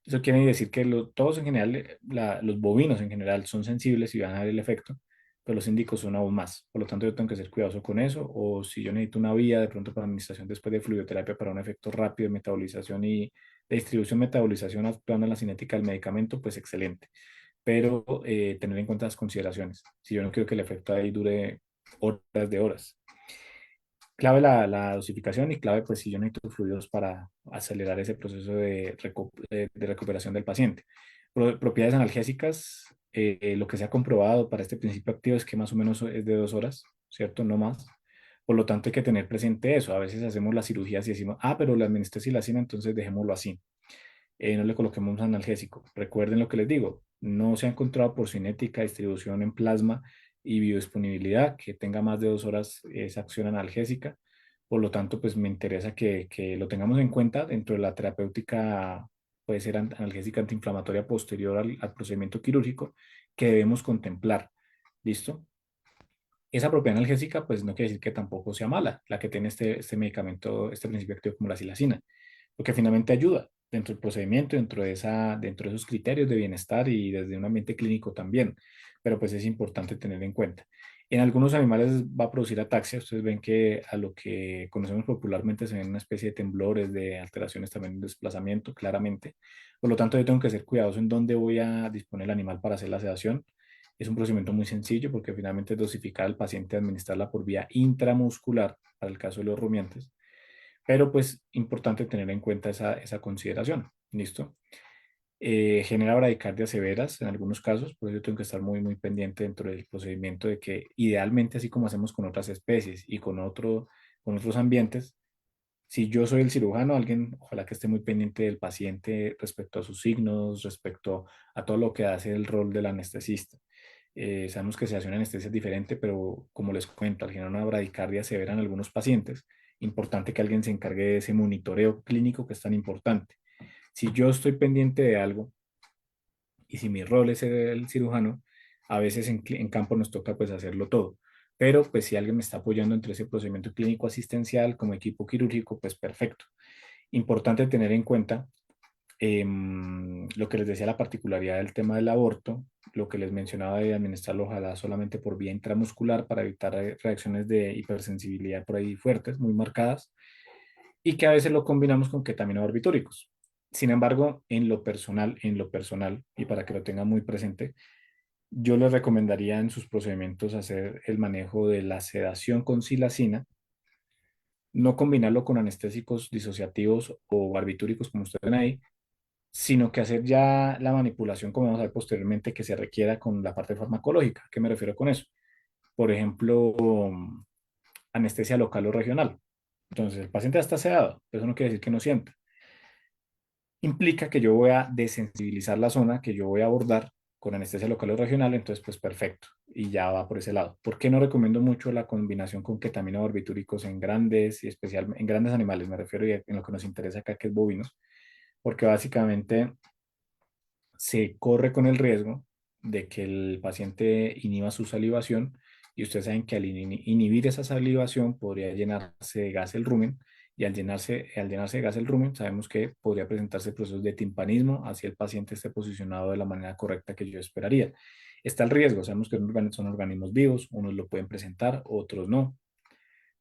Eso quiere decir que todos en general, los bovinos en general son sensibles y van a dar el efecto, pero los índicos son aún más. Por lo tanto, yo tengo que ser cuidadoso con eso. O si yo necesito una vía de pronto para administración después de fluidoterapia para un efecto rápido de metabolización y de distribución metabolización actuando en la cinética del medicamento, pues excelente. Pero tener en cuenta las consideraciones. Si yo no quiero que el efecto ahí dure horas de horas. Clave la dosificación y clave, pues, si yo necesito fluidos para acelerar ese proceso de recuperación del paciente. Propiedades analgésicas, lo que se ha comprobado para este principio activo es que más o menos es de 2 horas, ¿cierto? No más. Por lo tanto, hay que tener presente eso. A veces hacemos las cirugías y decimos, ah, pero la administré silacina, entonces dejémoslo así. No le coloquemos un analgésico. Recuerden lo que les digo, no se ha encontrado por cinética, distribución en plasma y biodisponibilidad que tenga más de 2 horas esa acción analgésica. Por lo tanto, pues me interesa que lo tengamos en cuenta dentro de la terapéutica, puede ser analgésica antiinflamatoria posterior al procedimiento quirúrgico que debemos contemplar. ¿Listo? Esa propiedad analgésica, pues no quiere decir que tampoco sea mala, la que tiene este medicamento, este principio activo como la silacina, porque finalmente ayuda dentro del procedimiento, dentro de esos criterios de bienestar y desde un ambiente clínico también, pero pues es importante tener en cuenta. En algunos animales va a producir ataxia, ustedes ven que a lo que conocemos popularmente se ven una especie de temblores, de alteraciones también de desplazamiento, claramente. Por lo tanto, yo tengo que ser cuidadoso en dónde voy a disponer el animal para hacer la sedación. Es un procedimiento muy sencillo porque finalmente es dosificar al paciente, administrarla por vía intramuscular para el caso de los rumiantes, pero pues importante tener en cuenta esa consideración. ¿Listo? Genera bradicardias severas en algunos casos, por eso yo tengo que estar muy pendiente dentro del procedimiento de que idealmente, así como hacemos con otras especies y con otros ambientes, si yo soy el cirujano, alguien, ojalá que esté muy pendiente del paciente respecto a sus signos, respecto a todo lo que hace el rol del anestesista. Sabemos que se hace una anestesia diferente, pero como les cuento, al generar una bradicardia severa en algunos pacientes, importante que alguien se encargue de ese monitoreo clínico que es tan importante. Si yo estoy pendiente de algo y si mi rol es el cirujano, a veces en campo nos toca pues hacerlo todo. Pero pues si alguien me está apoyando entre ese procedimiento clínico asistencial como equipo quirúrgico, pues perfecto. Importante tener en cuenta lo que les decía, la particularidad del tema del aborto, lo que les mencionaba de administrarlo ojalá solamente por vía intramuscular para evitar reacciones de hipersensibilidad por ahí fuertes, muy marcadas, y que a veces lo combinamos con ketamina o barbitúricos. Sin embargo, en lo personal, y para que lo tengan muy presente, yo les recomendaría en sus procedimientos hacer el manejo de la sedación con silacina, no combinarlo con anestésicos disociativos o barbitúricos como ustedes ven ahí, sino que hacer ya la manipulación, como vamos a ver posteriormente, que se requiera con la parte farmacológica. ¿A qué me refiero con eso? Por ejemplo, anestesia local o regional. Entonces, el paciente ya está sedado, pero eso no quiere decir que no sienta. Implica que yo voy a desensibilizar la zona que yo voy a abordar con anestesia local o regional, entonces pues perfecto, y ya va por ese lado. ¿Por qué no recomiendo mucho la combinación con ketamina o barbitúricos en grandes y especialmente en grandes animales? Me refiero y en lo que nos interesa acá, que es bovinos, porque básicamente se corre con el riesgo de que el paciente inhiba su salivación y ustedes saben que al inhibir esa salivación podría llenarse de gas el rumen y al llenarse de gas el rumen sabemos que podría presentarse procesos de timpanismo así el paciente esté posicionado de la manera correcta que yo esperaría. Está el riesgo, sabemos que son organismos vivos, unos lo pueden presentar, otros no,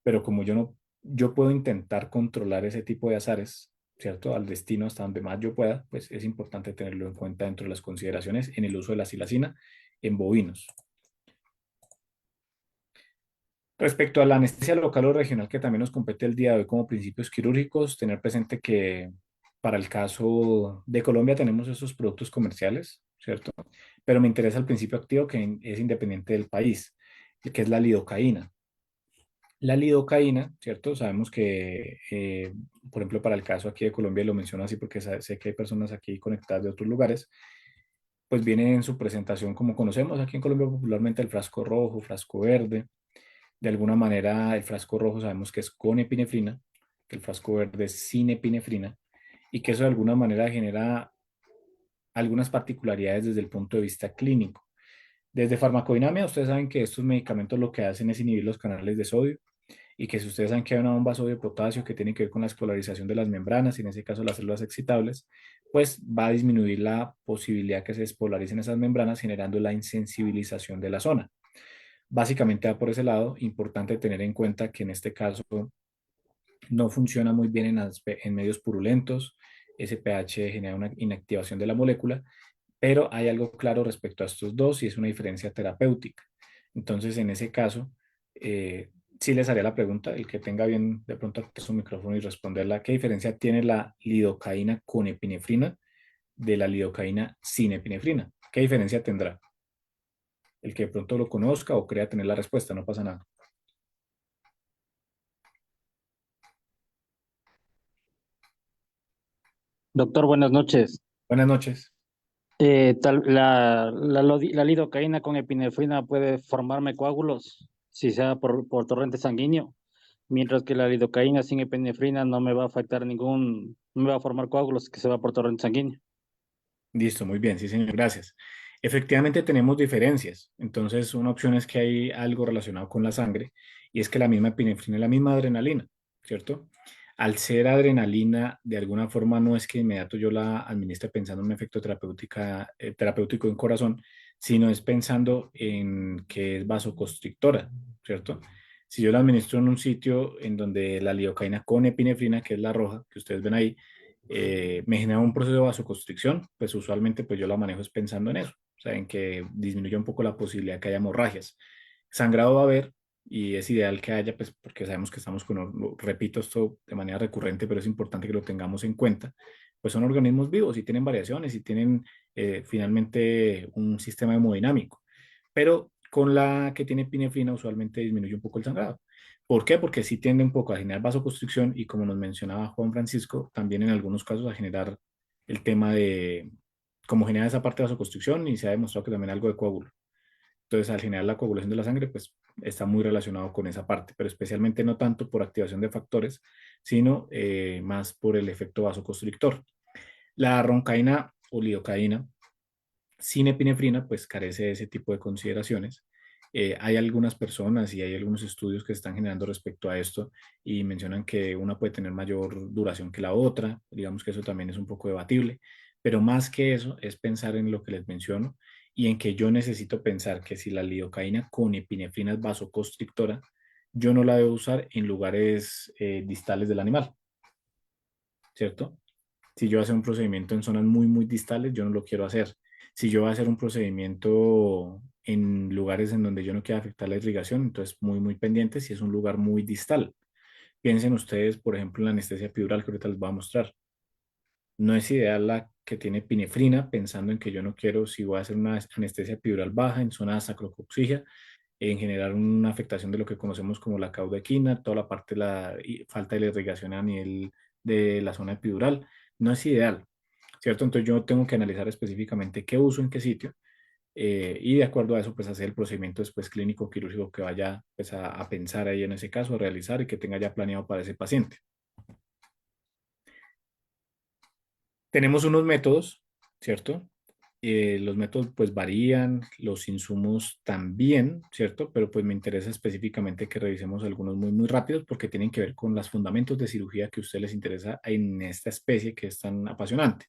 pero como yo no, yo puedo intentar controlar ese tipo de azares, ¿cierto? Al destino hasta donde más yo pueda, pues es importante tenerlo en cuenta dentro de las consideraciones en el uso de la silacina en bovinos. Respecto a la anestesia local o regional, que también nos compete el día de hoy como principios quirúrgicos, tener presente que para el caso de Colombia tenemos esos productos comerciales, ¿cierto? Pero me interesa el principio activo que es independiente del país, que es la lidocaína. La lidocaína, ¿cierto? Sabemos que, por ejemplo, para el caso aquí de Colombia, y lo menciono así porque sé que hay personas aquí conectadas de otros lugares, pues viene en su presentación como conocemos aquí en Colombia popularmente el frasco rojo, frasco verde. De alguna manera, el frasco rojo sabemos que es con epinefrina, que el frasco verde es sin epinefrina, y que eso de alguna manera genera algunas particularidades desde el punto de vista clínico. Desde farmacodinamia, ustedes saben que estos medicamentos lo que hacen es inhibir los canales de sodio y que si ustedes saben que hay una bomba sodio-potasio que tiene que ver con la escolarización de las membranas, y en ese caso las células excitables, pues va a disminuir la posibilidad que se despolaricen esas membranas, generando la insensibilización de la zona. Básicamente va por ese lado, importante tener en cuenta que en este caso no funciona muy bien en medios purulentos, ese pH genera una inactivación de la molécula, pero hay algo claro respecto a estos dos y es una diferencia terapéutica. Entonces, en ese caso, sí les haría la pregunta, el que tenga bien de pronto activar su micrófono y responderla, ¿qué diferencia tiene la lidocaína con epinefrina de la lidocaína sin epinefrina? ¿Qué diferencia tendrá? El que de pronto lo conozca o crea tener la respuesta, no pasa nada. Doctor, buenas noches. Buenas noches. La lidocaína con epinefrina puede formarme coágulos si sea por torrente sanguíneo, mientras que la lidocaína sin epinefrina no me va a afectar no me va a formar coágulos que se va por torrente sanguíneo. Listo, muy bien, sí, señor, gracias. Efectivamente tenemos diferencias. Entonces, una opción es que hay algo relacionado con la sangre y es que la misma epinefrina es la misma adrenalina, ¿cierto? Al ser adrenalina, de alguna forma no es que de inmediato yo la administre pensando en un efecto terapéutico en corazón, sino es pensando en que es vasoconstrictora, ¿cierto? Si yo la administro en un sitio en donde la lidocaína con epinefrina, que es la roja, que ustedes ven ahí, me genera un proceso de vasoconstricción, pues usualmente pues yo la manejo es pensando en eso, o sea, en que disminuya un poco la posibilidad que haya hemorragias. Sangrado va a haber y es ideal que haya, pues porque sabemos que estamos con, repito esto de manera recurrente, pero es importante que lo tengamos en cuenta, pues son organismos vivos y tienen variaciones y tienen finalmente un sistema hemodinámico, pero con la que tiene epinefrina usualmente disminuye un poco el sangrado. ¿Por qué? Porque sí tiende un poco a generar vasoconstricción y como nos mencionaba Juan Francisco, también en algunos casos a generar el tema de cómo genera esa parte de vasoconstricción y se ha demostrado que también algo de coágulo. Entonces, al generar la coagulación de la sangre, pues está muy relacionado con esa parte, pero especialmente no tanto por activación de factores, sino más por el efecto vasoconstrictor. La roncaína o lidocaína sin epinefrina, pues carece de ese tipo de consideraciones. Hay algunas personas y hay algunos estudios que se están generando respecto a esto y mencionan que una puede tener mayor duración que la otra. Digamos que eso también es un poco debatible, pero más que eso es pensar en lo que les menciono y en que yo necesito pensar que si la lidocaína con epinefrina es vasoconstrictora, yo no la debo usar en lugares distales del animal, ¿cierto? Si yo voy a hacer un procedimiento en zonas muy, muy distales, yo no lo quiero hacer. Si yo voy a hacer un procedimiento en lugares en donde yo no quiero afectar la irrigación, entonces muy, muy pendiente si es un lugar muy distal. Piensen ustedes, por ejemplo, en la anestesia epidural que ahorita les voy a mostrar. No es ideal la que tiene epinefrina, pensando en que yo no quiero, si voy a hacer una anestesia epidural baja en zona sacrococcígea, en generar una afectación de lo que conocemos como la caudequina, toda la parte de la falta de la irrigación a nivel de la zona epidural. No es ideal, ¿cierto? Entonces yo tengo que analizar específicamente qué uso en qué sitio y de acuerdo a eso, pues hacer el procedimiento después clínico quirúrgico que vaya pues, a pensar ahí en ese caso, a realizar y que tenga ya planeado para ese paciente. Tenemos unos métodos, ¿cierto? Los métodos pues varían, los insumos también, ¿cierto? Pero pues me interesa específicamente que revisemos algunos muy, muy rápidos porque tienen que ver con los fundamentos de cirugía que a ustedes les interesa en esta especie que es tan apasionante.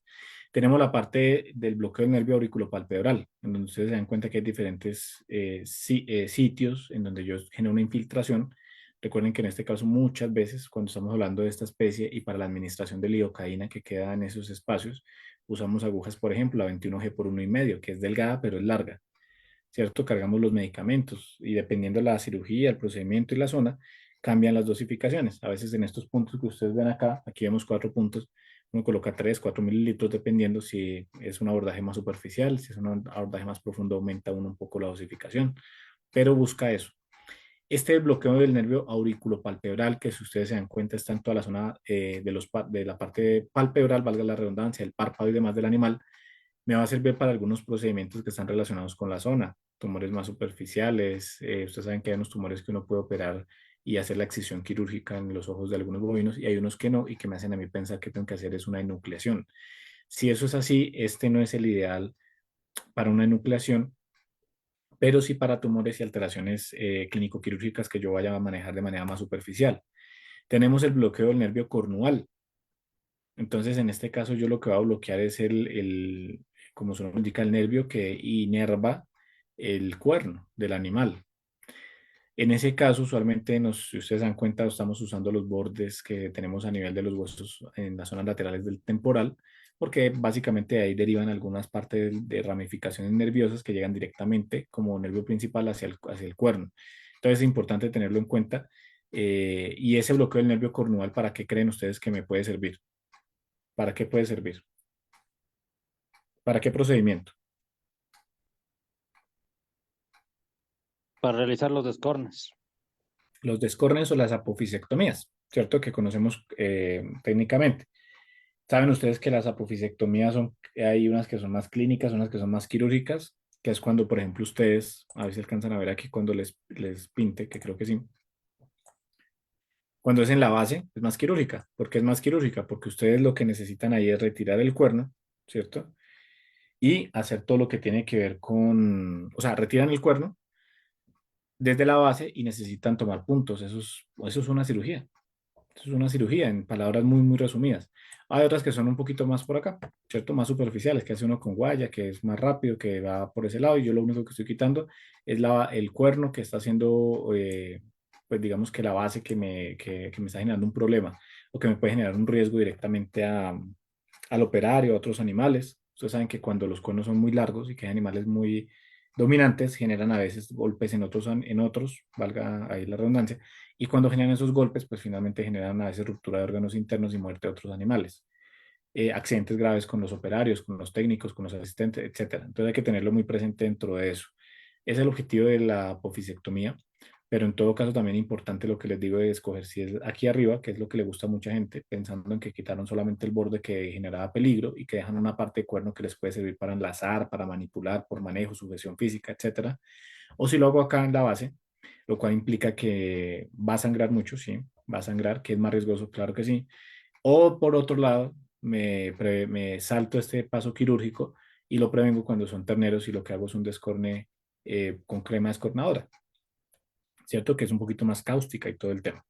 Tenemos la parte del bloqueo del nervio auriculopalpebral, en donde ustedes se dan cuenta que hay diferentes sitios en donde yo genero una infiltración. Recuerden que en este caso muchas veces cuando estamos hablando de esta especie y para la administración de lidocaína que queda en esos espacios, usamos agujas, por ejemplo, la 21G por 1,5, que es delgada pero es larga, ¿cierto? Cargamos los medicamentos y dependiendo de la cirugía, el procedimiento y la zona, cambian las dosificaciones. A veces en estos puntos que ustedes ven acá, aquí vemos 4 puntos, uno coloca 3, 4 mililitros dependiendo si es un abordaje más superficial, si es un abordaje más profundo, aumenta uno un poco la dosificación, pero busca eso. Este bloqueo del nervio auriculopalpebral, que si ustedes se dan cuenta está en toda la zona de la parte palpebral, valga la redundancia, el párpado y demás del animal, me va a servir para algunos procedimientos que están relacionados con la zona, tumores más superficiales. Ustedes saben que hay unos tumores que uno puede operar y hacer la excisión quirúrgica en los ojos de algunos bovinos y hay unos que no y que me hacen a mí pensar que tengo que hacer es una enucleación. Si eso es así, este no es el ideal para una enucleación, pero sí para tumores y alteraciones clínico-quirúrgicas que yo vaya a manejar de manera más superficial. Tenemos el bloqueo del nervio cornual. Entonces, en este caso, yo lo que voy a bloquear es como su nombre indica, el nervio que inerva el cuerno del animal. En ese caso, usualmente, si ustedes se dan cuenta, estamos usando los bordes que tenemos a nivel de los huesos en las zonas laterales del temporal, porque básicamente de ahí derivan algunas partes de ramificaciones nerviosas que llegan directamente como nervio principal hacia el cuerno. Entonces es importante tenerlo en cuenta. Y ese bloqueo del nervio cornual, ¿para qué creen ustedes que me puede servir? ¿Para qué puede servir? ¿Para qué procedimiento? Para realizar los descornes. Los descórneos o las apofisectomías, ¿cierto? Que conocemos técnicamente. Saben ustedes que las apofisectomías hay unas que son más clínicas, unas que son más quirúrgicas, que es cuando, por ejemplo, ustedes, a ver si alcanzan a ver aquí cuando les pinte, que creo que sí. Cuando es en la base, es más quirúrgica. ¿Por qué es más quirúrgica? Porque ustedes lo que necesitan ahí es retirar el cuerno, ¿cierto? y hacer todo lo que tiene que ver con, o sea, retiran el cuerno desde la base y necesitan tomar puntos. Eso es una cirugía. Eso es una cirugía en palabras muy, muy resumidas. Hay otras que son un poquito más por acá, ¿cierto? Más superficiales, que hace uno con guaya, que es más rápido, que va por ese lado. Y yo lo único que estoy quitando es el cuerno que está haciendo, pues digamos que la base que me está generando un problema o que me puede generar un riesgo directamente al operario, a otros animales. Ustedes saben que cuando los cuernos son muy largos y que hay animales muy dominantes, generan a veces golpes en otros, valga ahí la redundancia, y cuando generan esos golpes, pues finalmente generan a veces ruptura de órganos internos y muerte de otros animales. Accidentes graves con los operarios, con los técnicos, con los asistentes, etcétera. Entonces hay que tenerlo muy presente dentro de eso. Es el objetivo de la apofisectomía, pero en todo caso también importante lo que les digo de escoger si es aquí arriba, que es lo que le gusta a mucha gente, pensando en que quitaron solamente el borde que generaba peligro y que dejan una parte de cuerno que les puede servir para enlazar, para manipular, por manejo, sujeción física, etcétera. O si lo hago acá en la base, lo cual implica que va a sangrar mucho, sí, va a sangrar, que es más riesgoso, claro que sí. O por otro lado, me salto este paso quirúrgico y lo prevengo cuando son terneros y lo que hago es un descorne con crema descornadora, ¿cierto? Que es un poquito más cáustica y todo el tema.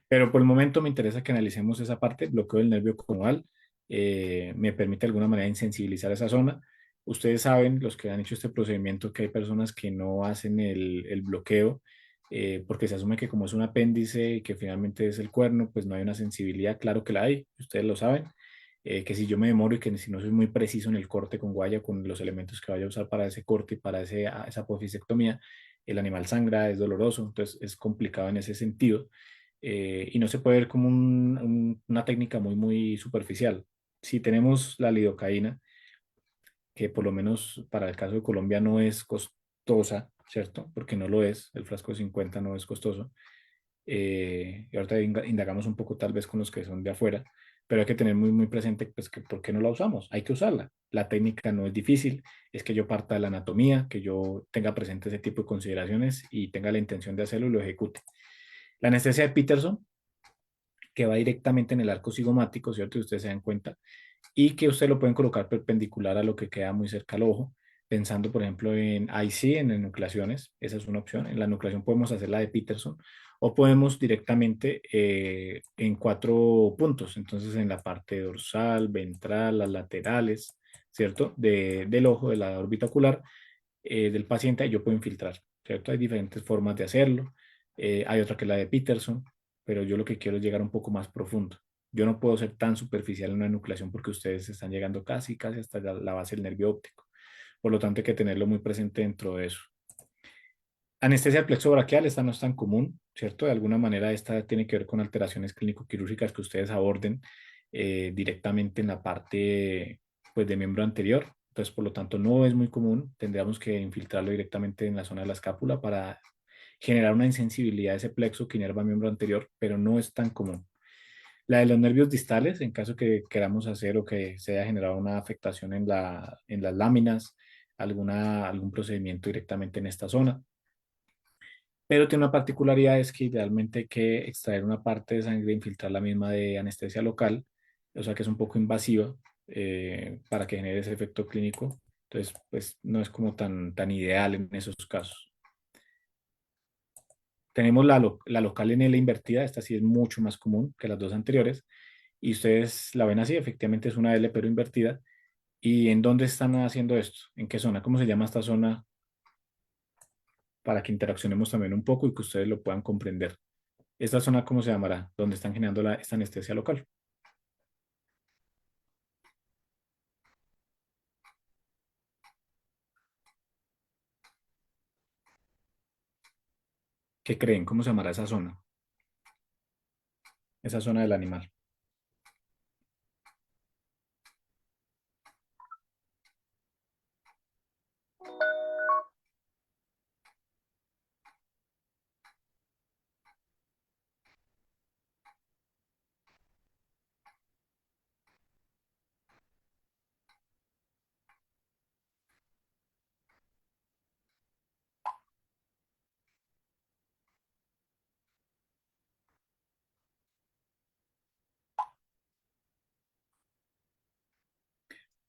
Pero por el momento me interesa que analicemos esa parte, bloqueo del nervio conductual, me permite de alguna manera insensibilizar esa zona. Ustedes saben, los que han hecho este procedimiento, que hay personas que no hacen el bloqueo porque se asume que como es un apéndice y que finalmente es el cuerno, pues no hay una sensibilidad, claro que la hay, ustedes lo saben. Que si yo me demoro y que si no soy muy preciso en el corte con guaya, con los elementos que vaya a usar para ese corte y para esa apofisectomía, el animal sangra, es doloroso, entonces es complicado en ese sentido y no se puede ver como una técnica muy, muy superficial. Si tenemos la lidocaína, que por lo menos para el caso de Colombia no es costosa, ¿cierto? Porque no lo es, el frasco de 50 no es costoso. Y ahorita indagamos un poco tal vez con los que son de afuera, pero hay que tener muy, muy presente pues, que por qué no la usamos. Hay que usarla. La técnica no es difícil, es que yo parta de la anatomía, que yo tenga presente ese tipo de consideraciones y tenga la intención de hacerlo y lo ejecute. La anestesia de Peterson, que va directamente en el arco cigomático, ¿cierto? Y ustedes se dan cuenta, y que ustedes lo pueden colocar perpendicular a lo que queda muy cerca al ojo, pensando, por ejemplo, en IC, en enucleaciones, esa es una opción. En la enucleación podemos hacer la de Peterson, o podemos directamente en 4 puntos, entonces en la parte dorsal, ventral, las laterales, ¿cierto? Del ojo, de la órbita ocular del paciente, yo puedo infiltrar, ¿cierto? Hay diferentes formas de hacerlo. Hay otra que es la de Peterson, pero yo lo que quiero es llegar un poco más profundo. Yo no puedo ser tan superficial en una enucleación porque ustedes están llegando casi, casi hasta la base del nervio óptico. Por lo tanto, hay que tenerlo muy presente dentro de eso. Anestesia del plexo braquial, esta no es tan común, ¿cierto? De alguna manera, esta tiene que ver con alteraciones clínico-quirúrgicas que ustedes aborden directamente en la parte pues, de miembro anterior. Entonces, por lo tanto, no es muy común. Tendríamos que infiltrarlo directamente en la zona de la escápula para generar una insensibilidad de ese plexo que inerva miembro anterior, pero no es tan común. La de los nervios distales, en caso que queramos hacer o que se haya generado una afectación en las láminas, algún procedimiento directamente en esta zona. Pero tiene una particularidad, es que idealmente hay que extraer una parte de sangre e infiltrar la misma de anestesia local, o sea que es un poco invasiva para que genere ese efecto clínico. Entonces, pues no es como tan ideal en esos casos. Tenemos la local en L invertida, esta sí es mucho más común que las dos anteriores, y ustedes la ven así, efectivamente es una L pero invertida. ¿Y en dónde están haciendo esto? ¿En qué zona? ¿Cómo se llama esta zona? Para que interaccionemos también un poco y que ustedes lo puedan comprender. Esta zona, ¿cómo se llamará? Donde están generando esta anestesia local. ¿Qué creen? ¿Cómo se llamará esa zona? Esa zona del animal.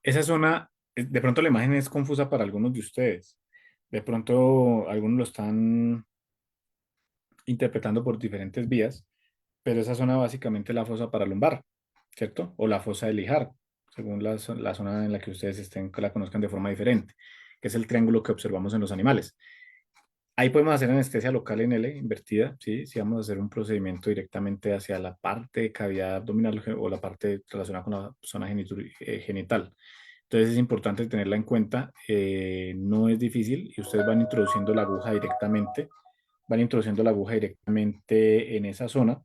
Esa zona De pronto la imagen es confusa para algunos de ustedes. De pronto algunos lo están interpretando por diferentes vías, pero esa zona básicamente es la fosa paralumbar, ¿cierto? O la fosa de Lijar, según la zona en la que ustedes estén, que la conozcan de forma diferente, que es el triángulo que observamos en los animales. Ahí podemos hacer anestesia local en L invertida, ¿sí? Si vamos a hacer un procedimiento directamente hacia la parte de cavidad abdominal o la parte relacionada con la zona genital. Entonces es importante tenerla en cuenta, no es difícil y ustedes van introduciendo la aguja directamente en esa zona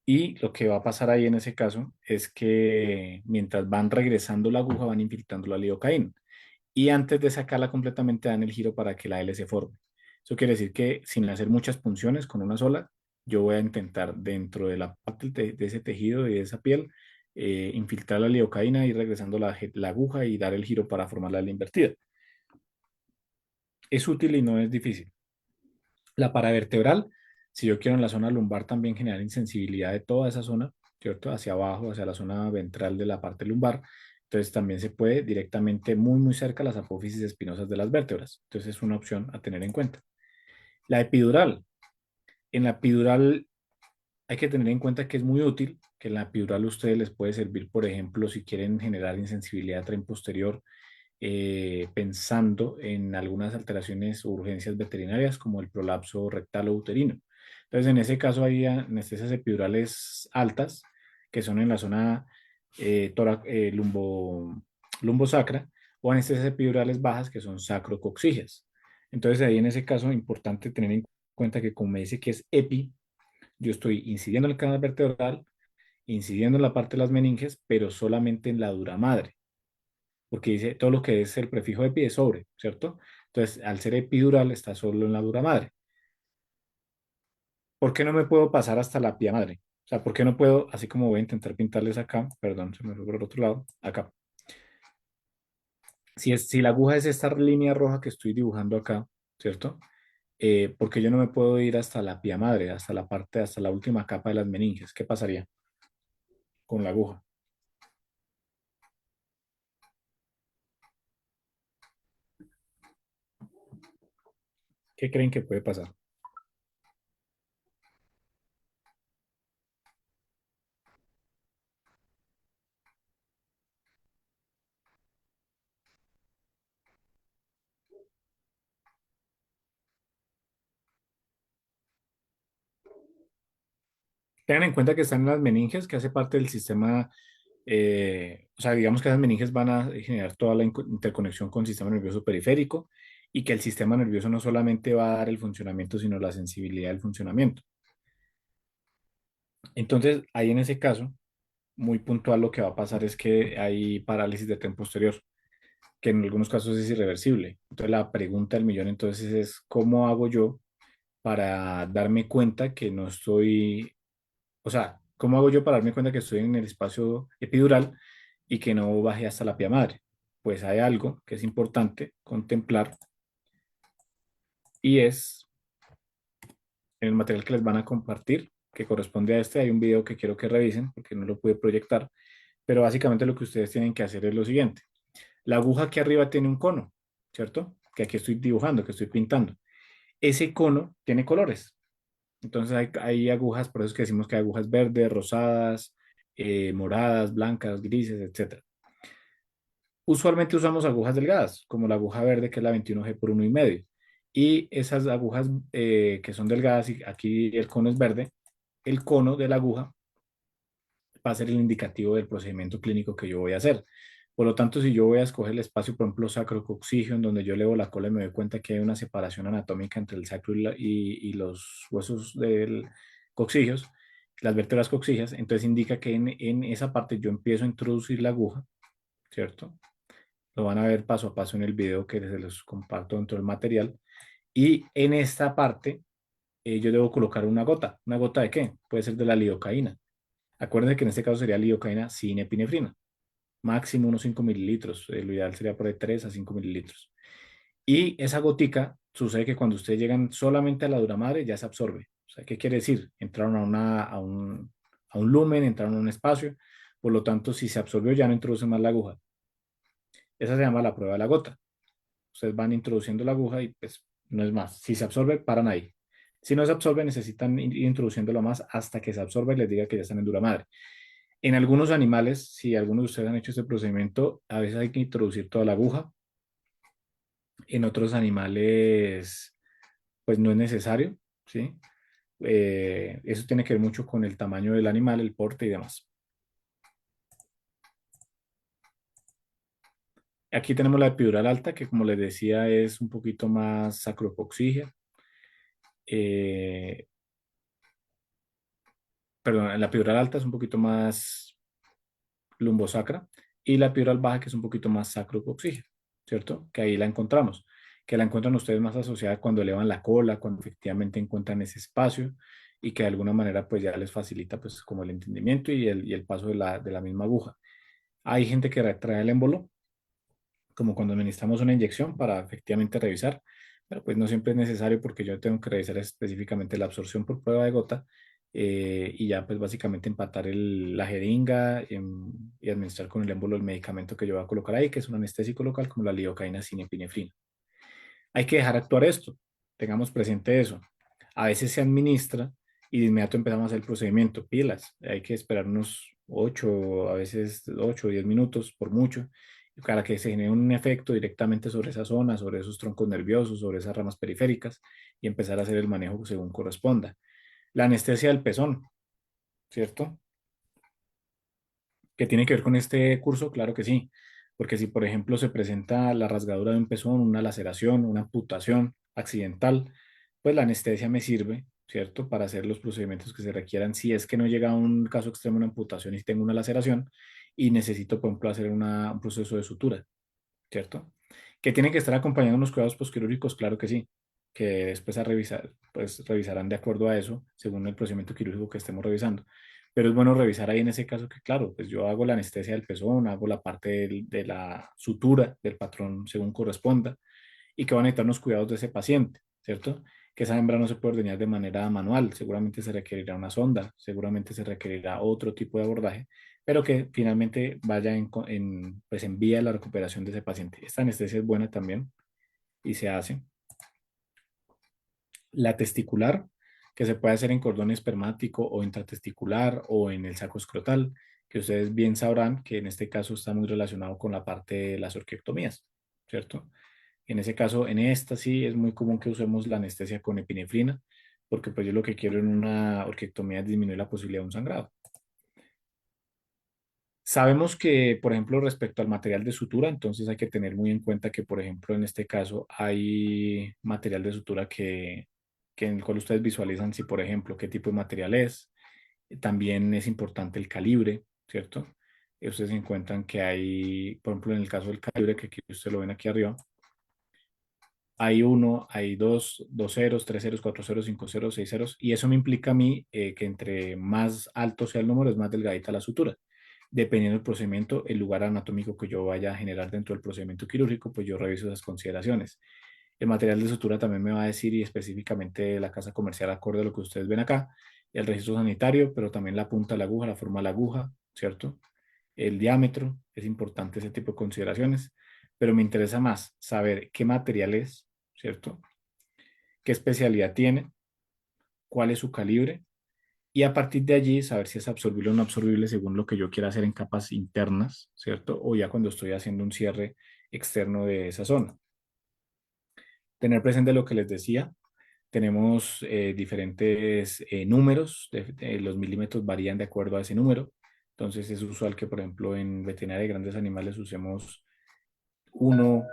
y lo que va a pasar ahí en ese caso es que mientras van regresando la aguja van infiltrando la lidocaína y antes de sacarla completamente dan el giro para que la L se forme. Eso quiere decir que sin hacer muchas punciones con una sola, yo voy a intentar dentro de la parte de ese tejido y de esa piel infiltrar la lidocaína y regresando la aguja y dar el giro para formar la L invertida. Es útil y no es difícil. La paravertebral, si yo quiero en la zona lumbar también generar insensibilidad de toda esa zona, ¿cierto? Hacia abajo, hacia la zona ventral de la parte lumbar. Entonces también se puede directamente muy cerca a las apófisis espinosas de las vértebras. Entonces es una opción a tener en cuenta. La epidural. En la epidural hay que tener en cuenta que es muy útil, que en la epidural a ustedes les puede servir, por ejemplo, si quieren generar insensibilidad tren posterior, pensando en algunas alteraciones o urgencias veterinarias como el prolapso rectal o uterino. Entonces, en ese caso hay anestesias epidurales altas, que son en la zona lumbosacra, o anestesias epidurales bajas, que son sacrocoxígeas. Entonces, ahí en ese caso, importante tener en cuenta que como me dice que es epi, yo estoy incidiendo en el canal vertebral, incidiendo en la parte de las meninges, pero solamente en la dura madre porque dice todo lo que es el prefijo epi es sobre, ¿cierto? Entonces, al ser epidural está solo en la dura madre. ¿Por qué no me puedo pasar hasta la pía madre? O sea, ¿por qué no puedo, así como voy a intentar pintarles acá, perdón, se me fue por el otro lado, acá. Si la aguja es esta línea roja que estoy dibujando acá, ¿cierto? Porque yo no me puedo ir hasta la pía madre, hasta la última capa de las meninges. ¿Qué pasaría con la aguja? ¿Qué creen que puede pasar? Tengan en cuenta que están en las meninges, que hace parte del sistema, o sea, digamos que esas meninges van a generar toda la interconexión con el sistema nervioso periférico y que el sistema nervioso no solamente va a dar el funcionamiento, sino la sensibilidad del funcionamiento. Entonces, ahí en ese caso, muy puntual lo que va a pasar es que hay parálisis de tren posterior, que en algunos casos es irreversible. Entonces, la pregunta del millón entonces es, ¿cómo hago yo para darme cuenta que no estoy, o sea, ¿cómo hago yo para darme cuenta que estoy en el espacio epidural y que no bajé hasta la pía madre? Pues hay algo que es importante contemplar y es en el material que les van a compartir, que corresponde a este, hay un video que quiero que revisen porque no lo pude proyectar, pero básicamente lo que ustedes tienen que hacer es lo siguiente. La aguja aquí arriba tiene un cono, ¿cierto? Que aquí estoy dibujando, que estoy pintando. Ese cono tiene colores. Entonces hay agujas, por eso es que decimos que hay agujas verdes, rosadas, moradas, blancas, grises, etcétera. Usualmente usamos agujas delgadas, como la aguja verde que es la 21G por 1,5. Y esas agujas que son delgadas, y aquí el cono es verde, el cono de la aguja va a ser el indicativo del procedimiento clínico que yo voy a hacer. Por lo tanto, si yo voy a escoger el espacio, por ejemplo, sacrocoxígeo, en donde yo elevo la cola y me doy cuenta que hay una separación anatómica entre el sacro y los huesos del coxígeos, las vértebras coxígeas, entonces indica que en esa parte yo empiezo a introducir la aguja, ¿cierto? Lo van a ver paso a paso en el video que se los comparto dentro del material. Y en esta parte yo debo colocar una gota. ¿Una gota de qué? Puede ser de la lidocaína. Acuérdense que en este caso sería lidocaína sin epinefrina. Máximo unos 5 mililitros. Lo ideal sería por ahí 3 a 5 mililitros. Y esa gotica sucede que cuando ustedes llegan solamente a la dura madre ya se absorbe. O sea, ¿qué quiere decir? Entraron a un lumen, entraron a un espacio. Por lo tanto, si se absorbió ya no introduce más la aguja. Esa se llama la prueba de la gota. Ustedes van introduciendo la aguja y pues no es más. Si se absorbe, paran ahí. Si no se absorbe, necesitan ir introduciéndolo más hasta que se absorbe y les diga que ya están en dura madre. En algunos animales, si algunos de ustedes han hecho este procedimiento, a veces hay que introducir toda la aguja. En otros animales, pues no es necesario, ¿sí? Eso tiene que ver mucho con el tamaño del animal, el porte y demás. Aquí tenemos la epidural alta, que como les decía es un poquito más sacrohipoxia. Eh, Perdón, la epidural alta es un poquito más lumbosacra y la epidural baja que es un poquito más sacrohipoxia, ¿cierto? Que ahí la encontramos, que la encuentran ustedes más asociada cuando elevan la cola, cuando efectivamente encuentran ese espacio y que de alguna manera pues ya les facilita pues como el entendimiento y el paso de la misma aguja. Hay gente que trae el émbolo, como cuando administramos una inyección para efectivamente revisar, pero pues no siempre es necesario porque yo tengo que revisar específicamente la absorción por prueba de gota y ya pues básicamente empatar la jeringa y administrar con el émbolo el medicamento que yo voy a colocar ahí, que es un anestésico local como la lidocaína sin epinefrina. Hay que dejar actuar esto, tengamos presente eso. A veces se administra y de inmediato empezamos a hacer el procedimiento, pilas, hay que esperar unos 8, a veces 8 o 10 minutos por mucho, para que se genere un efecto directamente sobre esa zona, sobre esos troncos nerviosos, sobre esas ramas periféricas y empezar a hacer el manejo según corresponda. La anestesia del pezón, ¿cierto? ¿Que tiene que ver con este curso? Claro que sí, porque si por ejemplo se presenta la rasgadura de un pezón, una laceración, una amputación accidental, pues la anestesia me sirve, ¿cierto? Para hacer los procedimientos que se requieran si es que no llega a un caso extremo, una amputación y tengo una laceración y necesito, por ejemplo, hacer un proceso de sutura, ¿cierto? Que tienen que estar acompañando unos cuidados posquirúrgicos, claro que sí, que después a revisar, pues revisarán de acuerdo a eso, según el procedimiento quirúrgico que estemos revisando. Pero es bueno revisar ahí en ese caso que, claro, pues yo hago la anestesia del pezón, hago la parte de la sutura del patrón según corresponda y que van a necesitar unos cuidados de ese paciente, ¿cierto? Que esa hembra no se puede ordeñar de manera manual, seguramente se requerirá una sonda, seguramente se requerirá otro tipo de abordaje, pero que finalmente vaya pues en vía de la recuperación de ese paciente. Esta anestesia es buena también y se hace. La testicular, que se puede hacer en cordón espermático o intratesticular o en el saco escrotal, que ustedes bien sabrán que en este caso está muy relacionado con la parte de las orquiectomías, ¿cierto? En ese caso, en esta sí es muy común que usemos la anestesia con epinefrina, porque pues yo lo que quiero en una orquiectomía es disminuir la posibilidad de un sangrado. Sabemos que, por ejemplo, respecto al material de sutura, entonces hay que tener muy en cuenta que, por ejemplo, en este caso hay material de sutura que en el cual ustedes visualizan si, por ejemplo, qué tipo de material es. También es importante el calibre, ¿cierto? Ustedes encuentran que hay, por ejemplo, en el caso del calibre, que aquí ustedes lo ven aquí arriba, hay uno, hay dos ceros, tres ceros, cuatro ceros, cinco ceros, seis ceros, y eso me implica a mí que entre más alto sea el número, es más delgadita la sutura. Dependiendo del procedimiento, el lugar anatómico que yo vaya a generar dentro del procedimiento quirúrgico, pues yo reviso esas consideraciones. El material de sutura también me va a decir, y específicamente la casa comercial, acorde a lo que ustedes ven acá, el registro sanitario, pero también la punta de la aguja, la forma de la aguja, ¿cierto? El diámetro, es importante ese tipo de consideraciones, pero me interesa más saber qué material es, ¿cierto? ¿Qué especialidad tiene? ¿Cuál es su calibre? Y a partir de allí saber si es absorbible o no absorbible según lo que yo quiera hacer en capas internas, ¿cierto? O ya cuando estoy haciendo un cierre externo de esa zona. Tener presente lo que les decía, tenemos diferentes números, los milímetros varían de acuerdo a ese número, entonces es usual que, por ejemplo, en veterinaria de grandes animales usemos uno,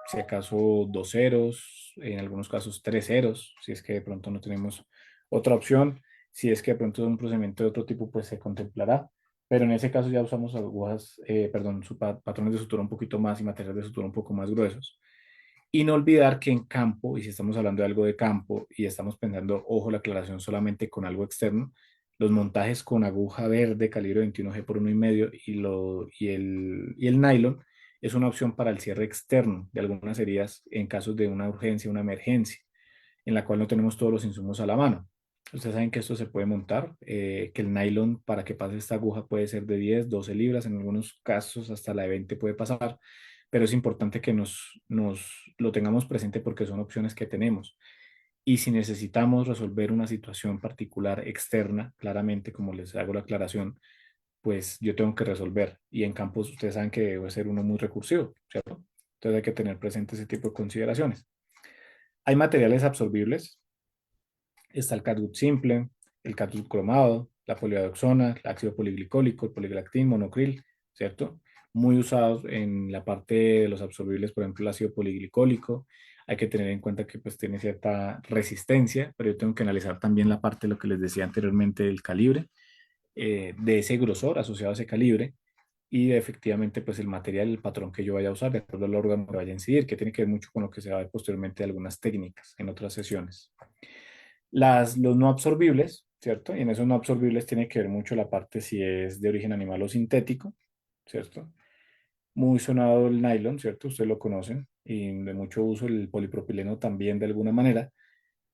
si acaso dos ceros, en algunos casos tres ceros, si es que de pronto no tenemos otra opción, si es que de pronto es un procedimiento de otro tipo, pues se contemplará, pero en ese caso ya usamos agujas, perdón, patrones de sutura un poquito más y materiales de sutura un poco más gruesos. Y no olvidar que en campo, y si estamos hablando de algo de campo y estamos pensando, ojo, la aclaración solamente con algo externo, los montajes con aguja verde calibre 21G por 1,5 y el nylon es una opción para el cierre externo de algunas heridas en casos de una urgencia, una emergencia, en la cual no tenemos todos los insumos a la mano. Ustedes saben que esto se puede montar, que el nylon para que pase esta aguja puede ser de 10, 12 libras, en algunos casos hasta la de 20 puede pasar, pero es importante que nos lo tengamos presente porque son opciones que tenemos. Y si necesitamos resolver una situación particular externa, claramente, como les hago la aclaración, pues yo tengo que resolver. Y en campos ustedes saben que debe ser uno muy recursivo, ¿cierto? Entonces hay que tener presente ese tipo de consideraciones. Hay materiales absorbibles. Está el catgut simple, el catgut cromado, la poliadoxona, el ácido poliglicólico, el poliglactín, monocril, ¿cierto? Muy usados en la parte de los absorbibles, por ejemplo, el ácido poliglicólico. Hay que tener en cuenta que pues tiene cierta resistencia, pero yo tengo que analizar también la parte de lo que les decía anteriormente del calibre, de ese grosor asociado a ese calibre y de, efectivamente pues el material, el patrón que yo vaya a usar, de acuerdo al órgano que vaya a incidir, que tiene que ver mucho con lo que se va a ver posteriormente de algunas técnicas en otras sesiones. Los no absorbibles, ¿cierto? Y en esos no absorbibles tiene que ver mucho la parte si es de origen animal o sintético, ¿cierto? Muy sonado el nylon, ¿cierto? Ustedes lo conocen y de mucho uso el polipropileno también de alguna manera,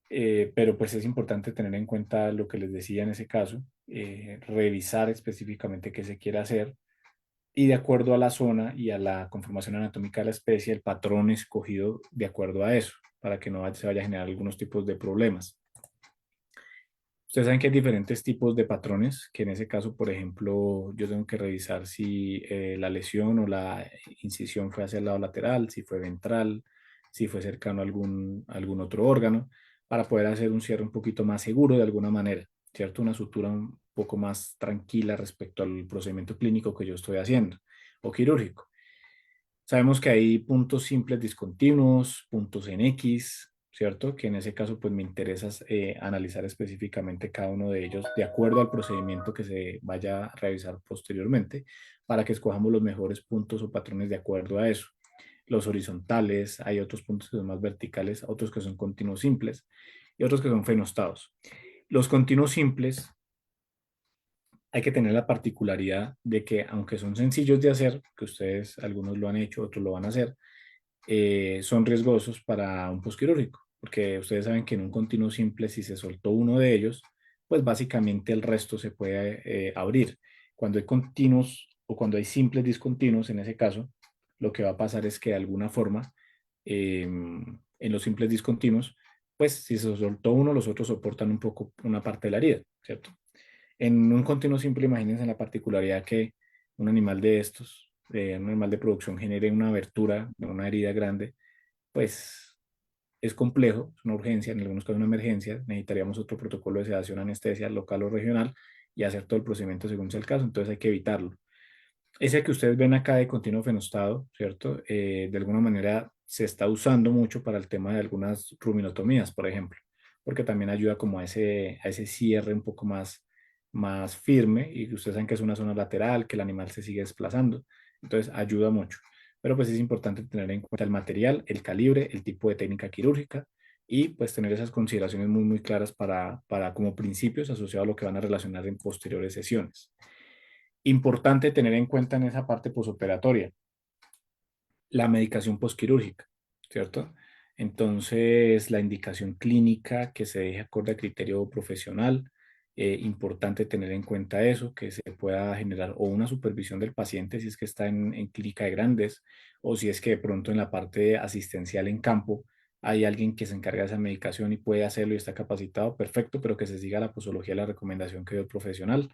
pero pues es importante tener en cuenta lo que les decía en ese caso, revisar específicamente qué se quiere hacer y de acuerdo a la zona y a la conformación anatómica de la especie, el patrón escogido de acuerdo a eso, para que no se vaya a generar algunos tipos de problemas. Ustedes saben que hay diferentes tipos de patrones, que en ese caso, por ejemplo, yo tengo que revisar si la lesión o la incisión fue hacia el lado lateral, si fue ventral, si fue cercano a algún otro órgano, para poder hacer un cierre un poquito más seguro de alguna manera, ¿cierto? Una sutura un poco más tranquila respecto al procedimiento clínico que yo estoy haciendo o quirúrgico. Sabemos que hay puntos simples discontinuos, puntos en X, ¿cierto? Que en ese caso pues me interesa analizar específicamente cada uno de ellos de acuerdo al procedimiento que se vaya a realizar posteriormente para que escojamos los mejores puntos o patrones de acuerdo a eso. Los horizontales, hay otros puntos que son más verticales, otros que son continuos simples y otros que son fenostados. Los continuos simples hay que tener la particularidad de que aunque son sencillos de hacer, que ustedes algunos lo han hecho, otros lo van a hacer, son riesgosos para un posquirúrgico, porque ustedes saben que en un continuo simple, si se soltó uno de ellos, pues básicamente el resto se puede abrir. Cuando hay continuos o cuando hay simples discontinuos, en ese caso, lo que va a pasar es que de alguna forma, en los simples discontinuos, pues si se soltó uno, los otros soportan un poco una parte de la herida, ¿cierto? En un continuo simple, imagínense la particularidad que un animal de estos, un animal de producción, genere una abertura, una herida grande, pues es complejo, es una urgencia, en algunos casos una emergencia, necesitaríamos otro protocolo de sedación, anestesia local o regional y hacer todo el procedimiento según sea el caso, entonces hay que evitarlo. Ese que ustedes ven acá de continuo fenostado, ¿cierto? De alguna manera se está usando mucho para el tema de algunas ruminotomías, por ejemplo, porque también ayuda como a ese cierre un poco más firme y que ustedes saben que es una zona lateral, que el animal se sigue desplazando, entonces ayuda mucho. Pero pues es importante tener en cuenta el material, el calibre, el tipo de técnica quirúrgica y pues tener esas consideraciones muy, muy claras para como principios asociados a lo que van a relacionar en posteriores sesiones. Importante tener en cuenta en esa parte posoperatoria, la medicación posquirúrgica, ¿cierto? Entonces, la indicación clínica que se deje acorde a criterio profesional, importante tener en cuenta eso, que se pueda generar o una supervisión del paciente si es que está en clínica de grandes o si es que de pronto en la parte asistencial en campo hay alguien que se encarga de esa medicación y puede hacerlo y está capacitado, perfecto, pero que se siga la posología y la recomendación que dio el profesional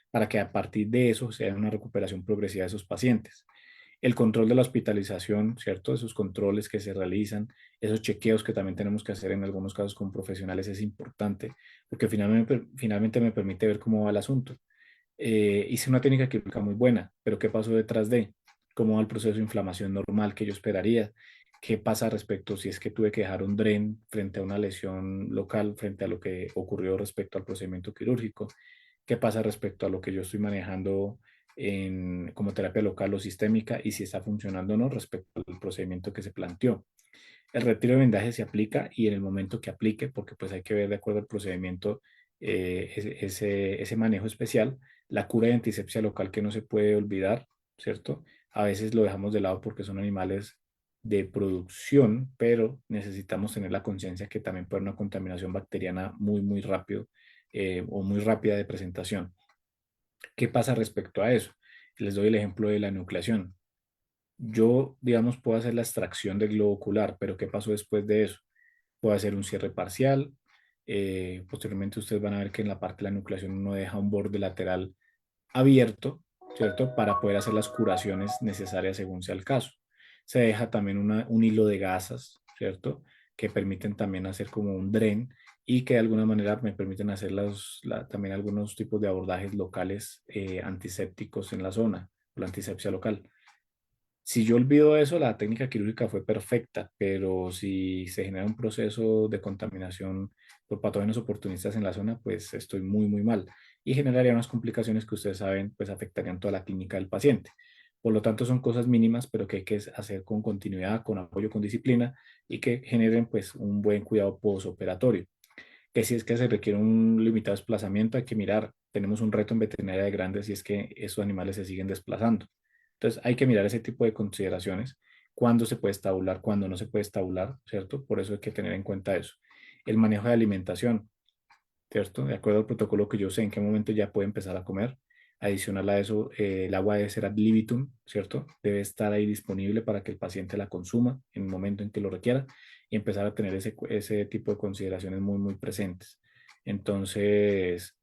para que a partir de eso se haga una recuperación progresiva de esos pacientes. El control de la hospitalización, ¿cierto? Esos controles que se realizan, esos chequeos que también tenemos que hacer en algunos casos con profesionales es importante, porque finalmente me permite ver cómo va el asunto. Hice una técnica quirúrgica muy buena, pero ¿qué pasó detrás de? ¿Cómo va el proceso de inflamación normal que yo esperaría? ¿Qué pasa respecto si es que tuve que dejar un DREN frente a una lesión local, frente a lo que ocurrió respecto al procedimiento quirúrgico? ¿Qué pasa respecto a lo que yo estoy manejando como terapia local o sistémica y si está funcionando o no respecto al procedimiento que se planteó? El retiro de vendaje se aplica y en el momento que aplique, porque pues hay que ver de acuerdo al procedimiento ese manejo especial, la cura de antisepsia local que no se puede olvidar, ¿cierto? A veces lo dejamos de lado porque son animales de producción, pero necesitamos tener la conciencia que también puede haber una contaminación bacteriana muy, muy rápido o muy rápida de presentación. ¿Qué pasa respecto a eso? Les doy el ejemplo de la enucleación. Yo, digamos, puedo hacer la extracción del globo ocular, pero ¿qué pasó después de eso? Puedo hacer un cierre parcial. Posteriormente ustedes van a ver que en la parte de la enucleación uno deja un borde lateral abierto, ¿cierto? Para poder hacer las curaciones necesarias según sea el caso. Se deja también un hilo de gasas, ¿cierto? Que permiten también hacer como un dren y que de alguna manera me permiten hacer también algunos tipos de abordajes locales antisépticos en la zona, la antisepsia local. Si yo olvido eso, la técnica quirúrgica fue perfecta, pero si se genera un proceso de contaminación por patógenos oportunistas en la zona, pues estoy muy, muy mal y generaría unas complicaciones que ustedes saben, pues afectarían toda la clínica del paciente. Por lo tanto, son cosas mínimas, pero que hay que hacer con continuidad, con apoyo, con disciplina y que generen pues un buen cuidado postoperatorio. Que si es que se requiere un limitado desplazamiento, hay que mirar, tenemos un reto en veterinaria de grandes y es que esos animales se siguen desplazando. Entonces hay que mirar ese tipo de consideraciones, cuándo se puede estabular, cuándo no se puede estabular, ¿cierto? Por eso hay que tener en cuenta eso. El manejo de alimentación, ¿cierto? De acuerdo al protocolo que yo sé en qué momento ya puede empezar a comer. Adicional a eso, el agua debe ser ad libitum, ¿cierto? Debe estar ahí disponible para que el paciente la consuma en el momento en que lo requiera y empezar a tener ese tipo de consideraciones muy, muy presentes. Entonces,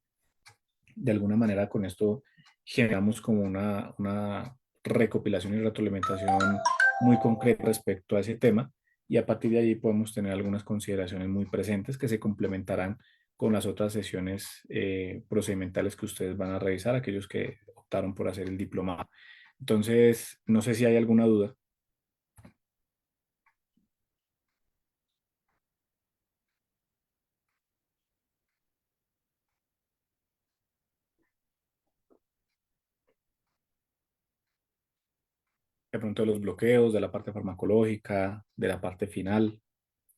de alguna manera con esto generamos como una recopilación y retroalimentación muy concreta respecto a ese tema y a partir de allí podemos tener algunas consideraciones muy presentes que se complementarán con las otras sesiones procedimentales que ustedes van a revisar, aquellos que optaron por hacer el diplomado. Entonces, no sé si hay alguna duda. De pronto de los bloqueos, de la parte farmacológica, de la parte final,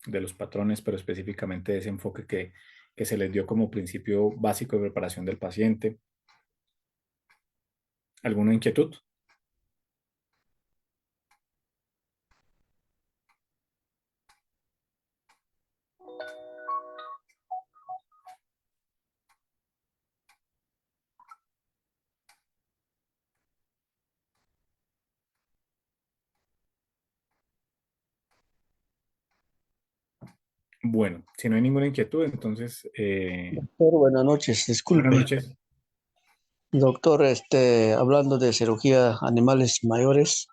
de los patrones, pero específicamente de ese enfoque que se les dio como principio básico de preparación del paciente. ¿Alguna inquietud? Bueno, si no hay ninguna inquietud, entonces, Doctor, buenas noches, buenas disculpe. noches. Doctor, hablando de cirugía animales mayores,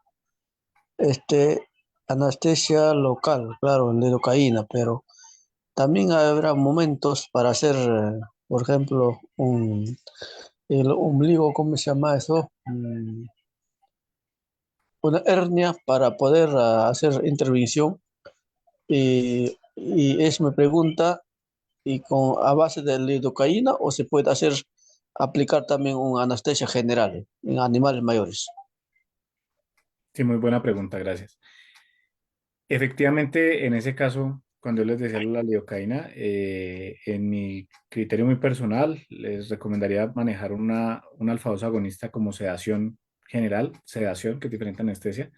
este, anestesia local, claro, lidocaína, pero también habrá momentos para hacer, por ejemplo, el ombligo, ¿cómo se llama eso? Una hernia para poder hacer intervención. Y es mi pregunta, ¿y a base de lidocaína o se puede aplicar también una anestesia general en animales mayores? Sí, muy buena pregunta, gracias. Efectivamente, en ese caso, cuando yo les decía la lidocaína, en mi criterio muy personal, les recomendaría manejar un alfa-2 agonista como sedación general, sedación, que es diferente a anestesia,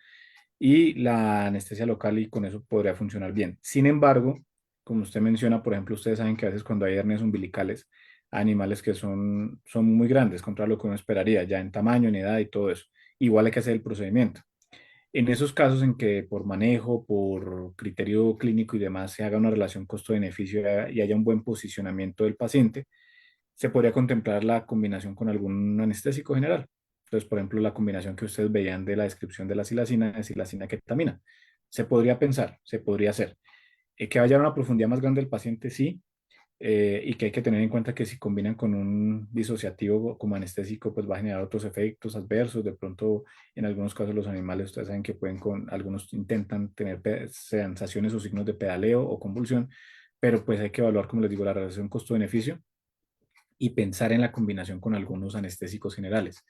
y la anestesia local y con eso podría funcionar bien. Sin embargo, como usted menciona, por ejemplo, ustedes saben que a veces cuando hay hernias umbilicales, hay animales que son muy grandes contra lo que uno esperaría, ya en tamaño, en edad y todo eso. Igual hay que hacer el procedimiento. En esos casos en que por manejo, por criterio clínico y demás se haga una relación costo-beneficio y haya un buen posicionamiento del paciente, se podría contemplar la combinación con algún anestésico general. Entonces, por ejemplo, la combinación que ustedes veían de la descripción de la silacina, de silacina ketamina. Se podría pensar, se podría hacer. Que vaya a una profundidad más grande del paciente, sí, y que hay que tener en cuenta que si combinan con un disociativo como anestésico, pues va a generar otros efectos adversos. De pronto, en algunos casos, los animales, ustedes saben que algunos intentan tener sensaciones o signos de pedaleo o convulsión, pero pues hay que evaluar, como les digo, la relación costo-beneficio y pensar en la combinación con algunos anestésicos generales.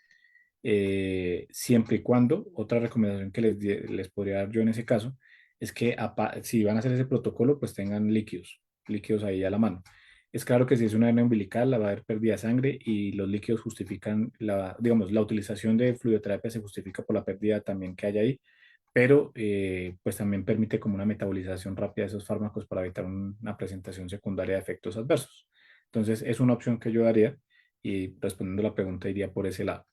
Siempre y cuando, otra recomendación que les podría dar yo en ese caso, es que si van a hacer ese protocolo, pues tengan líquidos ahí a la mano. Es claro que si es una hernia umbilical, va a haber pérdida de sangre y los líquidos justifican, digamos, la utilización de fluidoterapia se justifica por la pérdida también que hay ahí, pero pues también permite como una metabolización rápida de esos fármacos para evitar una presentación secundaria de efectos adversos. Entonces, es una opción que yo daría y respondiendo a la pregunta iría por ese lado.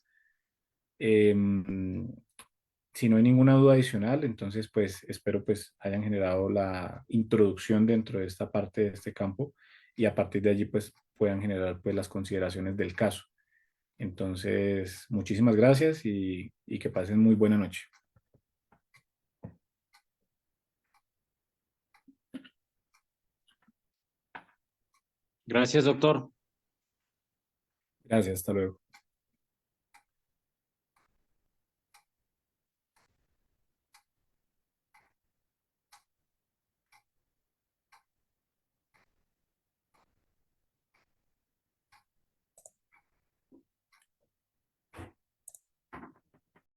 Em, si no hay ninguna duda adicional, entonces pues espero pues hayan generado la introducción dentro de esta parte de este campo y a partir de allí pues puedan generar pues las consideraciones del caso. Entonces, muchísimas gracias y que pasen muy buena noche. Gracias, doctor. Gracias, hasta luego.